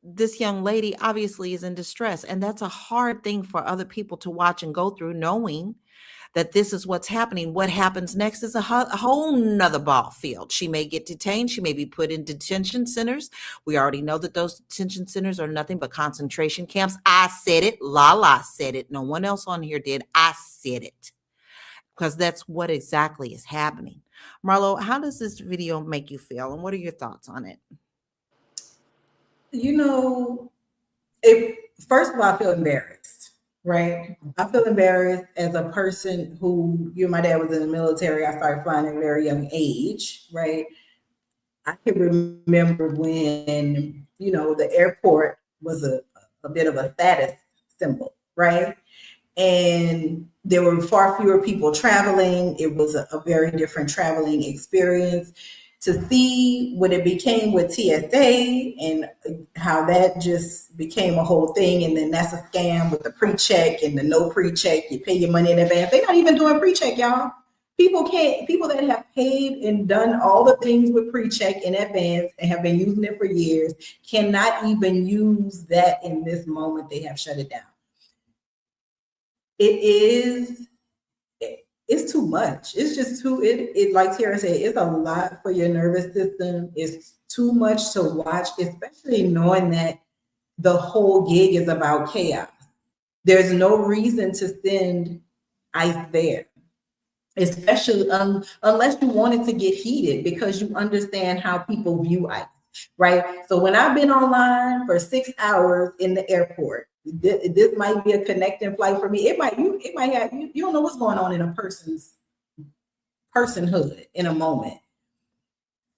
A: this young lady obviously is in distress, and that's a hard thing for other people to watch and go through, knowing that this is what's happening. What happens next is a whole nother ball field. She may get detained. She may be put in detention centers. We already know that those detention centers are nothing but concentration camps. I said it. Lala said it. No one else on here did. I said it because that's what exactly is happening. Marlo, how does this video make you feel, and what are your thoughts on it?
C: You know, first of all, I feel embarrassed, right? I feel embarrassed as a person who, my dad was in the military. I started flying at a very young age, right? I can remember when, the airport was a bit of a status symbol, right? And there were far fewer people traveling. It was a very different traveling experience. To see what it became with TSA and how that just became a whole thing, and then that's a scam with the pre-check and the no pre-check. You pay your money in advance. They're not even doing pre-check, y'all. People that have paid and done all the things with pre-check in advance and have been using it for years cannot even use that in this moment. They have shut it down. It's too much. It's just it like Tara said, it's a lot for your nervous system. It's too much to watch, especially knowing that the whole gig is about chaos. There's no reason to send ICE there, especially unless you wanted to get heated because you understand how people view ICE, right? So when I've been online for 6 hours in the airport, this might be a connecting flight for me. It might have you don't know what's going on in a person's personhood in a moment.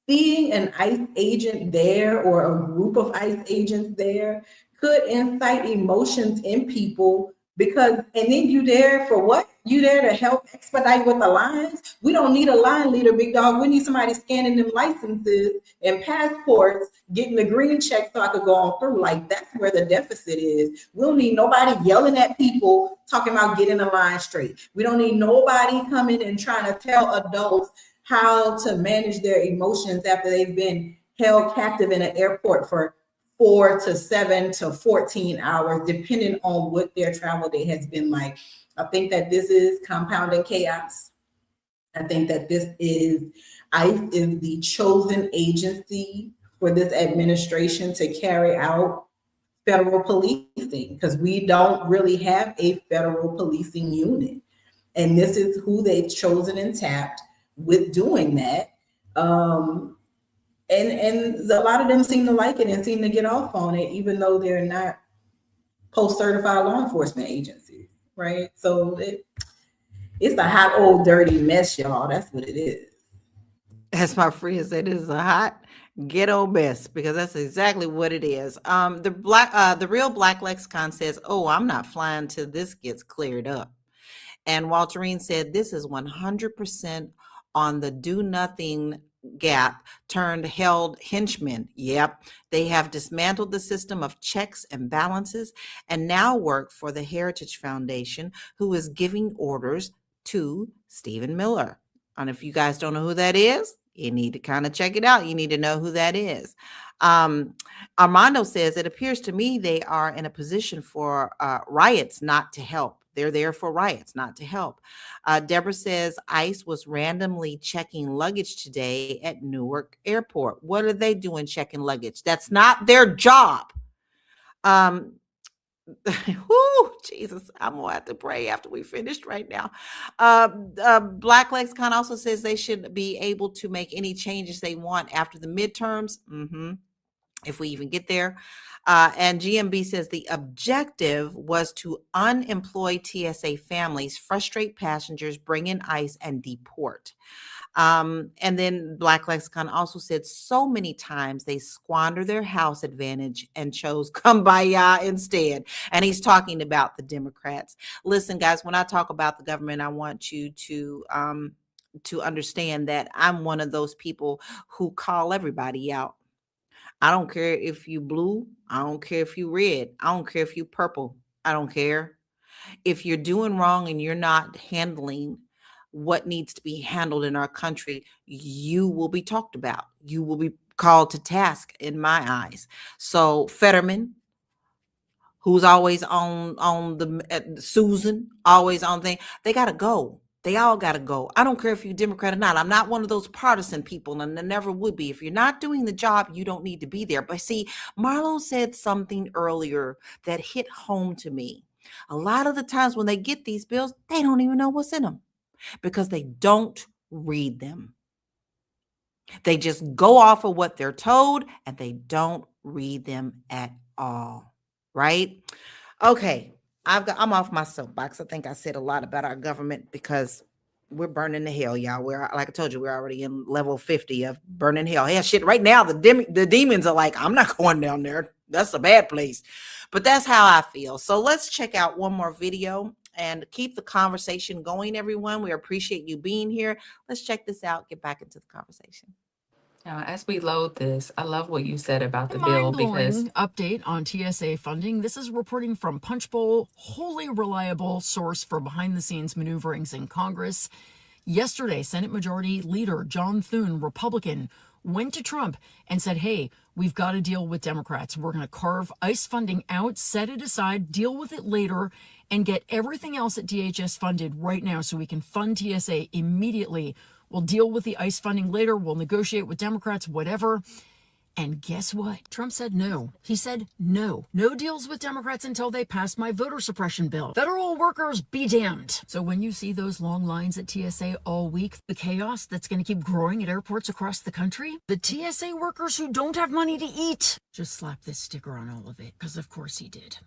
C: Seeing an ICE agent there or a group of ICE agents there could incite emotions in people because, and then you there for what? You there to help expedite with the lines? We don't need a line leader, big dog. We need somebody scanning them licenses and passports, getting the green check so I could go on through. Like, that's where the deficit is. We don't need nobody yelling at people talking about getting the line straight. We don't need nobody coming and trying to tell adults how to manage their emotions after they've been held captive in an airport for 4 to 7 to 14 hours, depending on what their travel day has been like. I think that this is compounding chaos. I think that ICE is the chosen agency for this administration to carry out federal policing, because we don't really have a federal policing unit. And this is who they've chosen and tapped with doing that. And a lot of them seem to like it and seem to get off on it, even though they're not post-certified law enforcement agencies, right? So it's a hot, old, dirty mess, y'all. That's what it is.
A: As my friend said, it is a hot ghetto mess, because that's exactly what it is. The real Black Lexicon says, "Oh, I'm not flying till this gets cleared up." And Walterine said, "This is 100% on the do nothing gap turned held henchmen." Yep. They have dismantled the system of checks and balances and now work for the Heritage Foundation, who is giving orders to Stephen Miller. And if you guys don't know who that is, you need to kind of check it out. You need to know who that is. Armando says, "It appears to me they are in a position for riots, not to help. They're there for riots, not to help." Deborah says, "ICE was randomly checking luggage today at Newark Airport." What are they doing checking luggage? That's not their job. Whoo, Jesus, I'm gonna have to pray after we finished right now. Black Lexicon also says they should be able to make any changes they want after the midterms. If we even get there. And GMB says the objective was to unemploy TSA families, frustrate passengers, bring in ICE, and deport. And then Black Lexicon also said so many times they squander their house advantage and chose kumbaya instead. And he's talking about the Democrats. Listen, guys, when I talk about the government, I want you to understand that I'm one of those people who call everybody out. I don't care if you blue. I don't care if you red. I don't care if you purple. I don't care. If you're doing wrong and you're not handling what needs to be handled in our country, you will be talked about. You will be called to task in my eyes. So Fetterman, who's always on the Susan, always on thing, they got to go. They all got to go. I don't care if you're Democrat or not. I'm not one of those partisan people, and I never would be. If you're not doing the job, you don't need to be there. But see, Marlo said something earlier that hit home to me. A lot of the times when they get these bills, they don't even know what's in them because they don't read them. They just go off of what they're told and they don't read them at all. Right? Okay. I'm off my soapbox. I think I said a lot about our government because we're burning the hell, y'all. We're, like I told you, we're already in level 50 of burning hell. Yeah, shit. Right now, the demons are like, I'm not going down there. That's a bad place. But that's how I feel. So let's check out one more video and keep the conversation going, everyone. We appreciate you being here. Let's check this out. Get back into the conversation.
D: Now, as we load this, I love what you said about the bill because
J: Mind-blowing update on TSA funding. This is reporting from Punchbowl, wholly reliable source for behind-the-scenes maneuverings in Congress. Yesterday, Senate Majority Leader John Thune, Republican, went to Trump and said, hey, we've got to deal with Democrats. We're going to carve ICE funding out, set it aside, deal with it later, and get everything else at DHS funded right now so we can fund TSA immediately. We'll deal with the ICE funding later. We'll negotiate with Democrats, whatever. And guess what? Trump said no. He said no. No deals with Democrats until they pass my voter suppression bill. Federal workers be damned. So when you see those long lines at TSA all week, the chaos that's going to keep growing at airports across the country, the TSA workers who don't have money to eat, just slap this sticker on all of it, because of course he did.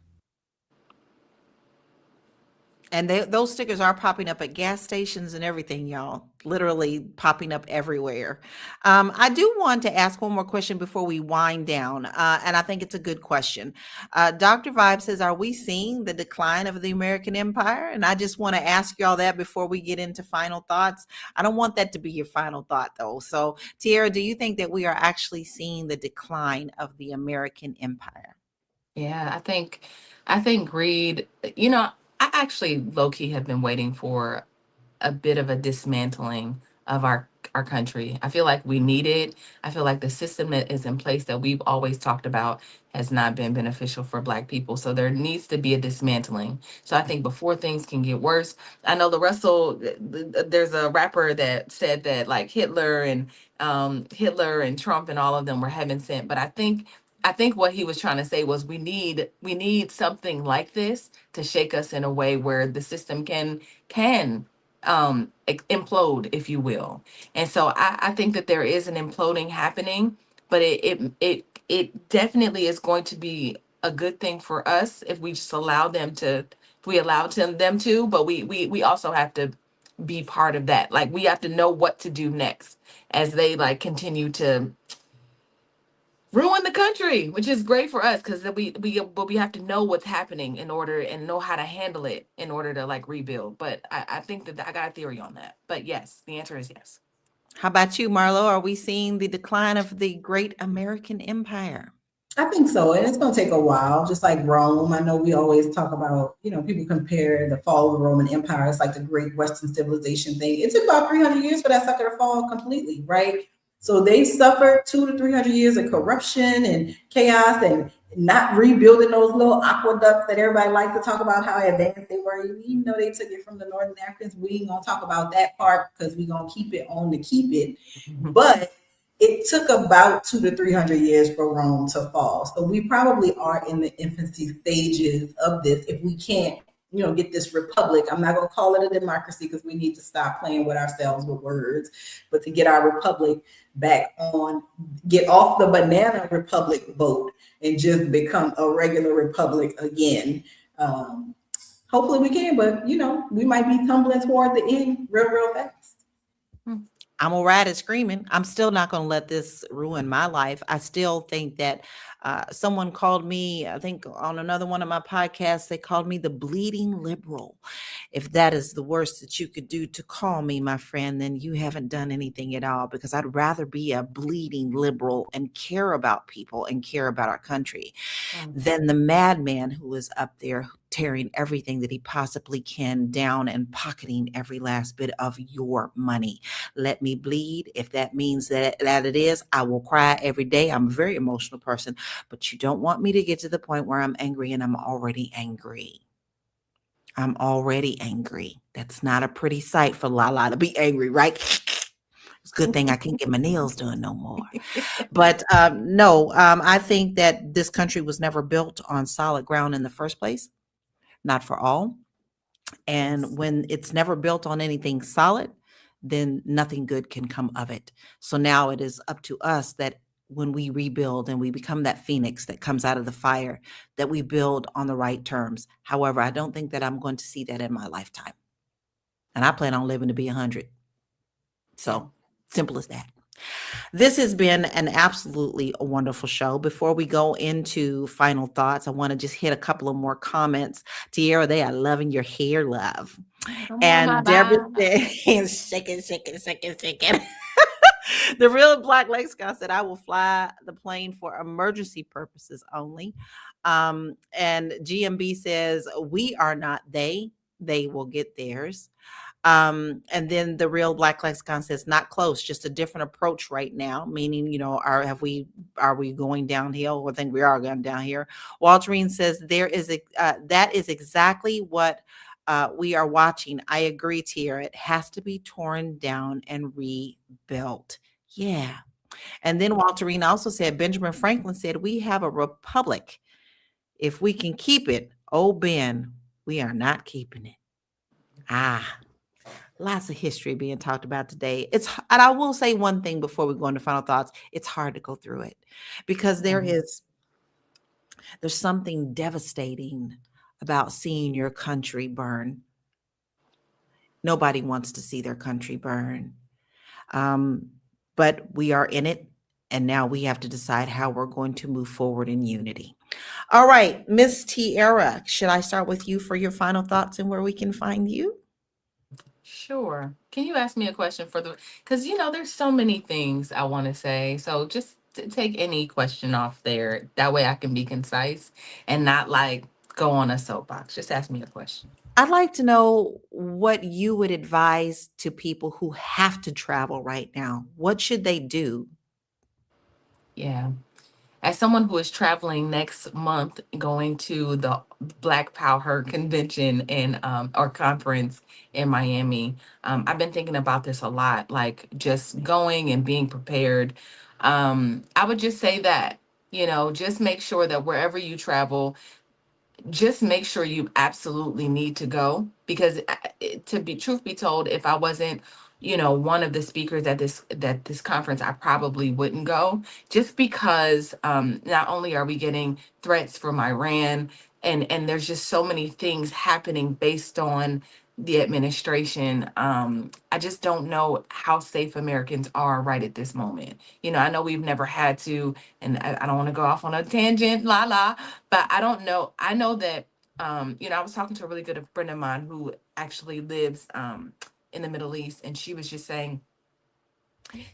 A: And those stickers are popping up at gas stations and everything, y'all. Literally popping up everywhere. I do want to ask one more question before we wind down, and I think it's a good question. Dr. Vibe says, are we seeing the decline of the American empire? And I just want to ask y'all that before we get into final thoughts. I don't want that to be your final thought, though. So, Tiara, do you think that we are actually seeing the decline of the American empire?
D: yeah, I think greed, I actually low-key have been waiting for a bit of a dismantling of our country. I feel like we need it. I feel like the system that is in place that we've always talked about has not been beneficial for Black people. So there needs to be a dismantling. So I think before things can get worse, I know there's a rapper that said that like Hitler and Trump and all of them were heaven sent. But I think what he was trying to say was we need something like this to shake us in a way where the system can implode, if you will. And so I think that there is an imploding happening, but it definitely is going to be a good thing for us if we just allow them to, if we allow them to, but we also have to be part of that. Like we have to know what to do next as they like continue to ruin the country, which is great for us because but we have to know what's happening in order and know how to handle it in order to like rebuild. But I think that I got a theory on that. But yes, the answer is yes.
A: How about you, Marlo? Are we seeing the decline of the great American empire?
C: I think so. And it's going to take a while, just like Rome. I know we always talk about, people compare the fall of the Roman Empire. It's like the great Western civilization thing. It took about 300 years for that sucker to fall completely, right? So they suffered 200 to 300 years of corruption and chaos and not rebuilding those little aqueducts that everybody likes to talk about how advanced they were. Even though they took it from the Northern Africans, we ain't going to talk about that part because we're going to keep it on to keep it. But it took about 200 to 300 years for Rome to fall. So we probably are in the infancy stages of this. If we can't, get this republic, I'm not going to call it a democracy because we need to stop playing with ourselves with words, but to get our republic back on, get off the banana republic boat and just become a regular republic again. Hopefully we can, but we might be tumbling toward the end real fast.
A: I'm gonna ride it screaming. I'm still not gonna let this ruin my life. I still think that someone called me, I think on another one of my podcasts, they called me the bleeding liberal. If that is the worst that you could do to call me, my friend, then you haven't done anything at all, because I'd rather be a bleeding liberal and care about people and care about our country than the madman who is up there tearing everything that he possibly can down and pocketing every last bit of your money. Let me bleed. If that means that it is, I will cry every day. I'm a very emotional person, but you don't want me to get to the point where I'm angry, and I'm already angry. I'm already angry. That's not a pretty sight for Lala to be angry, right? It's a good thing I can't get my nails done no more. But no, I think that this country was never built on solid ground in the first place, not for all. And when it's never built on anything solid, then nothing good can come of it. So now it is up to us that when we rebuild and we become that phoenix that comes out of the fire, that we build on the right terms. However, I don't think that I'm going to see that in my lifetime. And I plan on living to be 100. So simple as that. This has been an absolutely wonderful show. Before we go into final thoughts, I want to just hit a couple of more comments. Tierra, they are loving your hair, love. And Deborah said, shaking, shaking, shaking, shaking. The real Black Lexicon said, I will fly the plane for emergency purposes only. And GMB says, we are not they. They will get theirs. And then the real Black Lexicon says, not close, just a different approach right now. Meaning, are we going downhill? I think we are going down here. Walterine says that is exactly what we are watching. I agree, Tier. It has to be torn down and rebuilt. Yeah. And then Walterine also said, Benjamin Franklin said, we have a republic. If we can keep it, oh Ben, we are not keeping it. Lots of history being talked about today. And I will say one thing before we go into final thoughts. It's hard to go through it because there's something devastating about seeing your country burn. Nobody wants to see their country burn. But we are in it, and now we have to decide how we're going to move forward in unity. All right, Miss Tierra, should I start with you for your final thoughts and where we can find you?
D: Sure. Can you ask me a question because there's so many things I want to say. So just take any question off there. That way I can be concise and not like go on a soapbox. Just ask me a question.
A: I'd like to know what you would advise to people who have to travel right now. What should they do?
D: Yeah. As someone who is traveling next month, going to the Black Power convention and or conference in Miami, I've been thinking about this a lot, like just going and being prepared. I would just say that, just make sure that wherever you travel, just make sure you absolutely need to go because to be truth be told, if I wasn't one of the speakers at this conference, I probably wouldn't go, just because not only are we getting threats from Iran, and there's just so many things happening based on the administration. I just don't know how safe Americans are right at this moment. I know we've never had to, and I don't want to go off on a tangent, but I don't know. I know that, I was talking to a really good friend of mine who actually lives in the Middle East, and she was just saying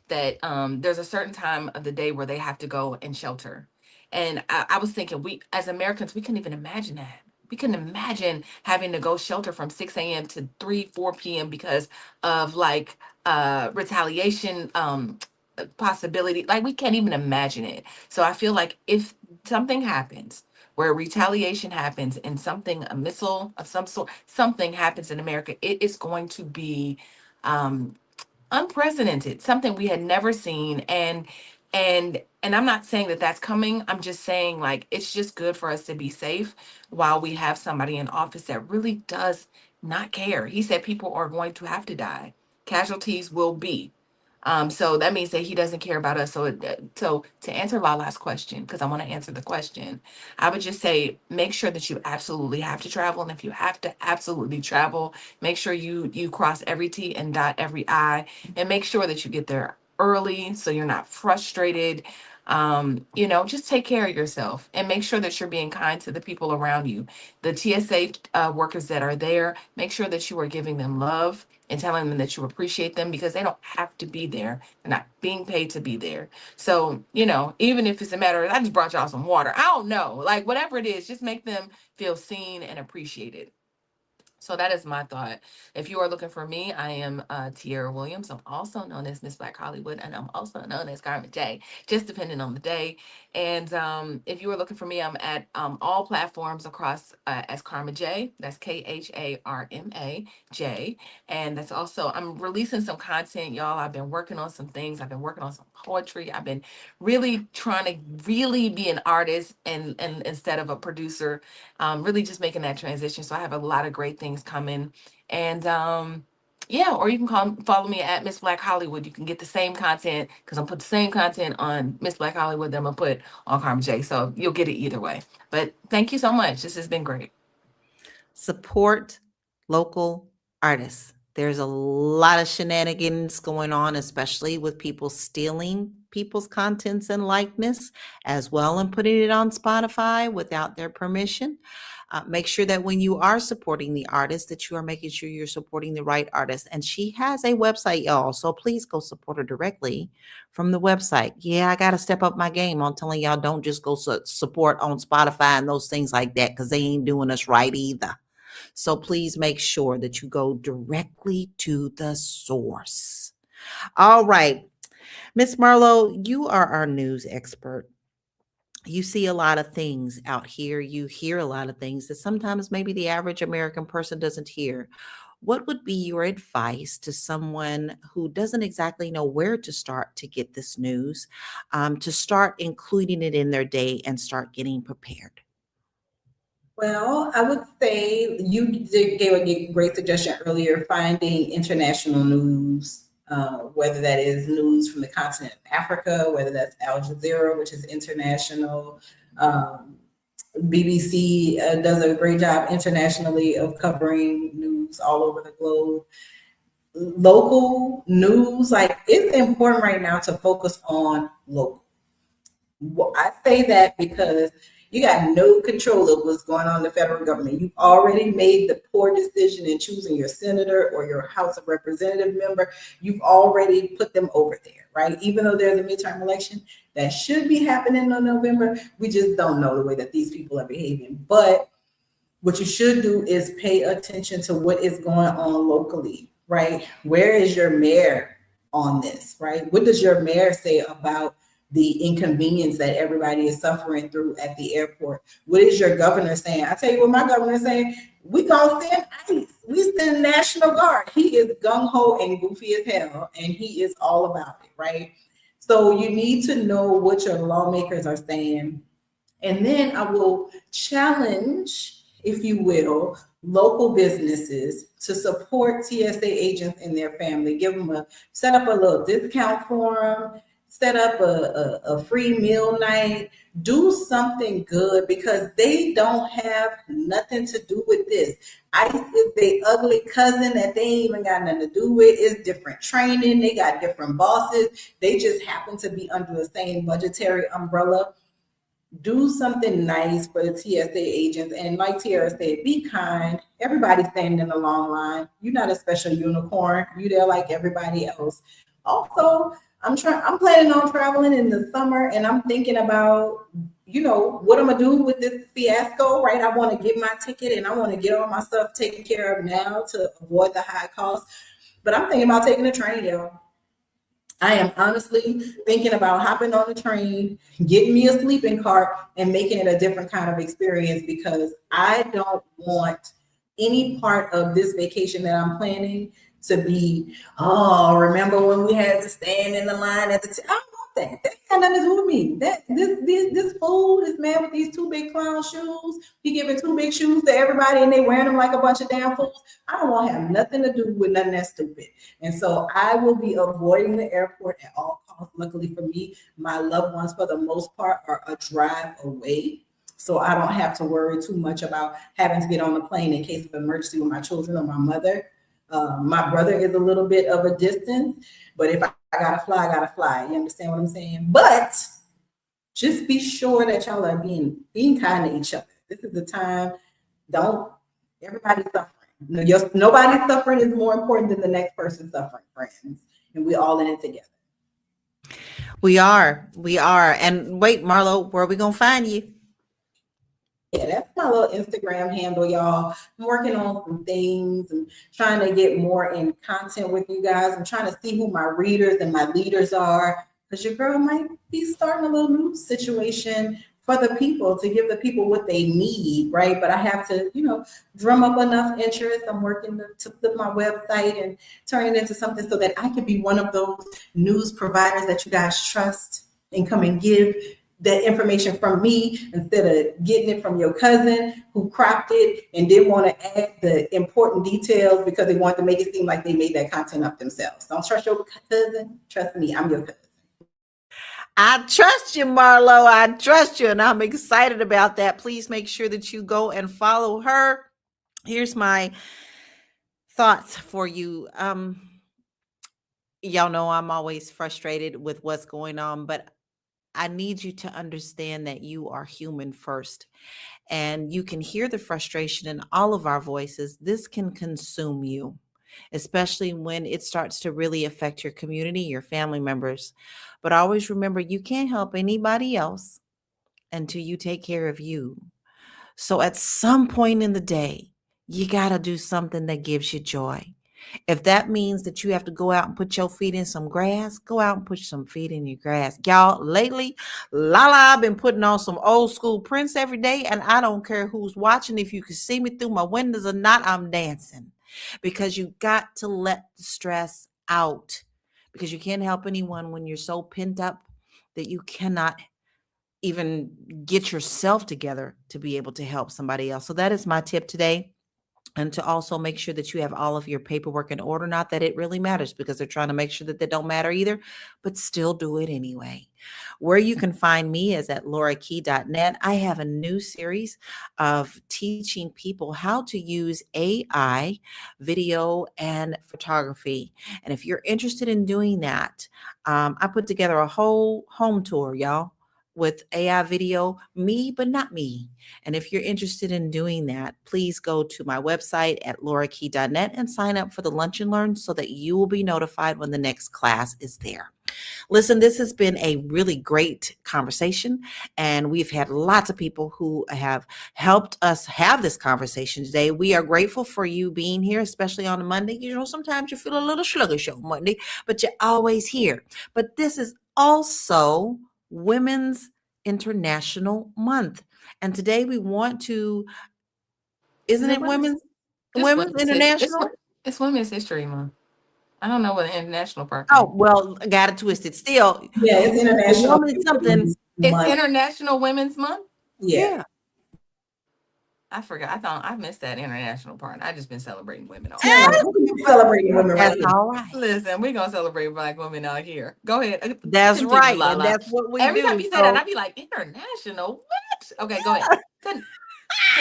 D: that there's a certain time of the day where they have to go and shelter. And I was thinking, we as Americans, we couldn't even imagine that. We couldn't imagine having to go shelter from 6 a.m. to 3, 4 p.m. because of like retaliation possibility. Like we can't even imagine it. So I feel like if something happens where retaliation happens and a missile of some sort, something happens in America, it is going to be unprecedented, something we had never seen. And I'm not saying that that's coming. I'm just saying, like, it's just good for us to be safe while we have somebody in office that really does not care. He said people are going to have to die. Casualties will be. So that means that he doesn't care about us. So to answer Lala's question, because I want to answer the question, I would just say make sure that you absolutely have to travel, and if you have to absolutely travel, make sure you cross every T and dot every I, and make sure that you get there early so you're not frustrated. Just take care of yourself and make sure that you're being kind to the people around you. The TSA workers that are there, make sure that you are giving them love and telling them that you appreciate them, because they don't have to be there. They're not being paid to be there. So, even if it's a matter of, I just brought y'all some water. I don't know. Like, whatever it is, just make them feel seen and appreciated. So that is my thought. If you are looking for me, I am Tierra Williams. I'm also known as Miss Black Hollywood, and I'm also known as Carmen J, just depending on the day. And if you are looking for me, I'm at all platforms across as Karma J. That's KHARMA J. And that's also, I'm releasing some content, y'all. I've been working on some things. I've been working on some poetry. I've been really trying to really be an artist and instead of a producer, really just making that transition. So I have a lot of great things coming. And yeah, or you can follow me at Miss Black Hollywood. You can get the same content, because I'm put the same content on Miss Black Hollywood that I'm gonna put on Carmen J. So you'll get it either way. But thank you so much. This has been great.
A: Support local artists. There's a lot of shenanigans going on, especially with people stealing people's contents and likeness as well and putting it on Spotify without their permission. Make sure that when you are supporting the artist, that you are making sure you're supporting the right artist. And she has a website, y'all. So please go support her directly from the website. Yeah, I got to step up my game on telling y'all, don't just go support on Spotify and those things like that, because they ain't doing us right either. So please make sure that you go directly to the source. All right. Miss Marlo, you are our news expert. You see a lot of things out here. You hear a lot of things that sometimes maybe the average American person doesn't hear. What would be your advice to someone who doesn't exactly know where to start to get this news, to start including it in their day and start getting prepared?
C: Well, I would say gave a great suggestion earlier, finding international news, whether that is news from the continent of Africa, whether that's Al Jazeera, which is international. BBC does a great job internationally of covering news all over the globe. Local news, like, it's important right now to focus on local. Well, I say that because you got no control of what's going on in the federal government. You've already made the poor decision in choosing your senator or your House of Representative member. You've already put them over there, right? Even though there's a midterm election that should be happening in November, we just don't know the way that these people are behaving. But what you should do is pay attention to what is going on locally, right? Where is your mayor on this, right? What does your mayor say about the inconvenience that everybody is suffering through at the airport? What is your governor saying? I tell you what my governor is saying: we gonna send ICE. We send National Guard. He is gung-ho and goofy as hell, and he is all about it, right? So you need to know what your lawmakers are saying. And then I will challenge, if you will, local businesses to support TSA agents and their family. Give them set up a little discount for them, set up a free meal night, do something good, because they don't have nothing to do with this. ICE is the ugly cousin that they ain't even got nothing to do with. It's different training. They got different bosses. They just happen to be under the same budgetary umbrella. Do something nice for the TSA agents. And like Tiara said, be kind. Everybody's standing in the long line. You're not a special unicorn. You're there like everybody else. Also, I'm planning on traveling in the summer, and I'm thinking about, what I'm gonna do with this fiasco, right? I want to get my ticket and I want to get all my stuff taken care of now to avoid the high cost. But I'm thinking about taking a train, y'all. I am honestly thinking about hopping on the train, getting me a sleeping cart, and making it a different kind of experience, because I don't want any part of this vacation that I'm planning to be, oh, remember when we had to stand in the line at the I don't want that. That got nothing to do with me. This fool, this man with these two big clown shoes, he giving two big shoes to everybody and they wearing them like a bunch of damn fools. I don't want to have nothing to do with nothing that stupid. And so I will be avoiding the airport at all costs. Luckily for me, my loved ones, for the most part, are a drive away. So I don't have to worry too much about having to get on the plane in case of emergency with my children or my mother. My brother is a little bit of a distance, but if I gotta fly, I gotta fly. You understand what I'm saying? But just be sure that y'all are being kind to each other. This is the time. Don't everybody's suffering. Nobody's suffering is more important than the next person suffering, friends. And we all in it together.
A: We are. And wait, Marlo, where are we gonna find you?
C: Yeah, that's my little Instagram handle, y'all. I'm working on some things and trying to get more in content with you guys. I'm trying to see who my readers and my leaders are, because your girl might be starting a little new situation for the people, to give the people what they need, right? But I have to, drum up enough interest. I'm working to flip my website and turn it into something so that I can be one of those news providers that you guys trust and come and give the information from me instead of getting it from your cousin who cropped it and didn't want to add the important details because they wanted to make it seem like they made that content up themselves. Don't trust your cousin. Trust me, I'm your cousin.
A: I trust you, Marlo. I trust you, and I'm excited about that. Please make sure that you go and follow her. Here's my thoughts for you. Y'all know I'm always frustrated with what's going on, but I need you to understand that you are human first, and you can hear the frustration in all of our voices. This can consume you, especially when it starts to really affect your community, your family members. But always remember, you can't help anybody else until you take care of you. So at some point in the day, you got to do something that gives you joy. If that means that you have to go out and put your feet in some grass, go out and put some feet in your grass. Y'all, lately, Lala, I've been putting on some old school Prince every day, and I don't care who's watching. If you can see me through my windows or not, I'm dancing. Because you got to let the stress out. Because you can't help anyone when you're so pent up that you cannot even get yourself together to be able to help somebody else. So that is my tip today. And to also make sure that you have all of your paperwork in order. Not that it really matters, because they're trying to make sure that they don't matter either, but still do it anyway. Where you can find me is at laurakey.net. I have a new series of teaching people how to use AI, video, and photography. And if you're interested in doing that, I put together a whole home tour, y'all, with AI video, me, but not me. And if you're interested in doing that, please go to my website at laurakey.net and sign up for the Lunch and Learn so that you will be notified when the next class is there. Listen, this has been a really great conversation, and we've had lots of people who have helped us have this conversation today. We are grateful for you being here, especially on a Monday. Sometimes you feel a little sluggish on Monday, but you're always here. But this is also Women's International Month. And today we want to, isn't it Women's International?
D: It's Women's History Month. I don't know what the international part
A: Oh,
D: is.
A: well, I got it twisted. Still,
C: Yeah, it's International
A: woman something.
D: It's International Women's Month?
C: Yeah.
D: I forgot. I missed that international part. I just been celebrating women all
C: Celebrating women right
A: That's
C: now.
A: all right.
D: Listen, we're gonna celebrate Black women out here. Go ahead.
A: That's
D: Continue,
A: right.
D: Lala.
A: And that's what we
D: Every
A: do.
D: time you say that, I'd be like, international? What? Okay, go ahead.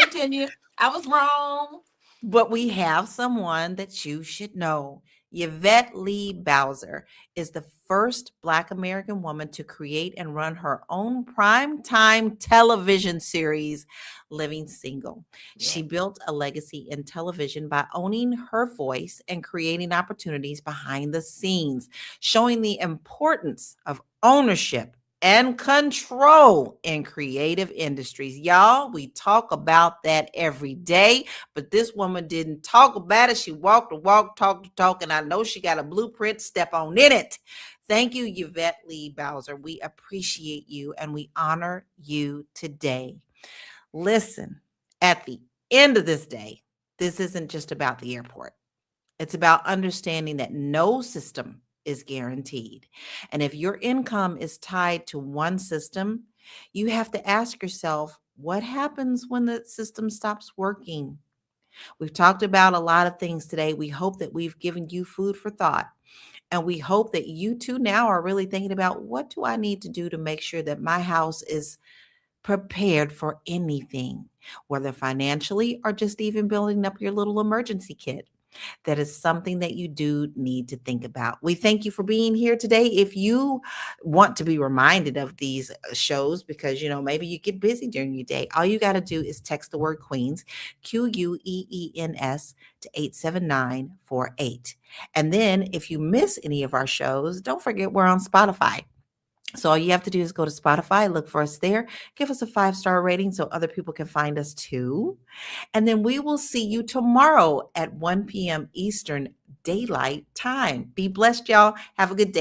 D: Continue. I was wrong.
A: But we have someone that you should know. Yvette Lee Bowser is the first Black American woman to create and run her own primetime television series, Living Single. She built a legacy in television by owning her voice and creating opportunities behind the scenes, showing the importance of ownership and control in creative industries. Y'all, we talk about that every day, but this woman didn't talk about it. She walked the walk, talked the talk, and I know she got a blueprint. Step on in it. Thank you, Yvette Lee Bowser. We appreciate you and we honor you today. Listen, at the end of this day, this isn't just about the airport. It's about understanding that no system is guaranteed. And if your income is tied to one system, you have to ask yourself, what happens when the system stops working? We've talked about a lot of things today. We hope that we've given you food for thought. And we hope that you too now are really thinking about, what do I need to do to make sure that my house is prepared for anything, whether financially or just even building up your little emergency kit. That is something that you do need to think about. We thank you for being here today. If you want to be reminded of these shows, because maybe you get busy during your day, all you got to do is text the word Queens, Queens, to 87948. And then if you miss any of our shows, don't forget we're on Spotify. So all you have to do is go to Spotify, look for us there, give us a 5-star rating so other people can find us too. And then we will see you tomorrow at 1 p.m. Eastern Daylight Time. Be blessed, y'all. Have a good day.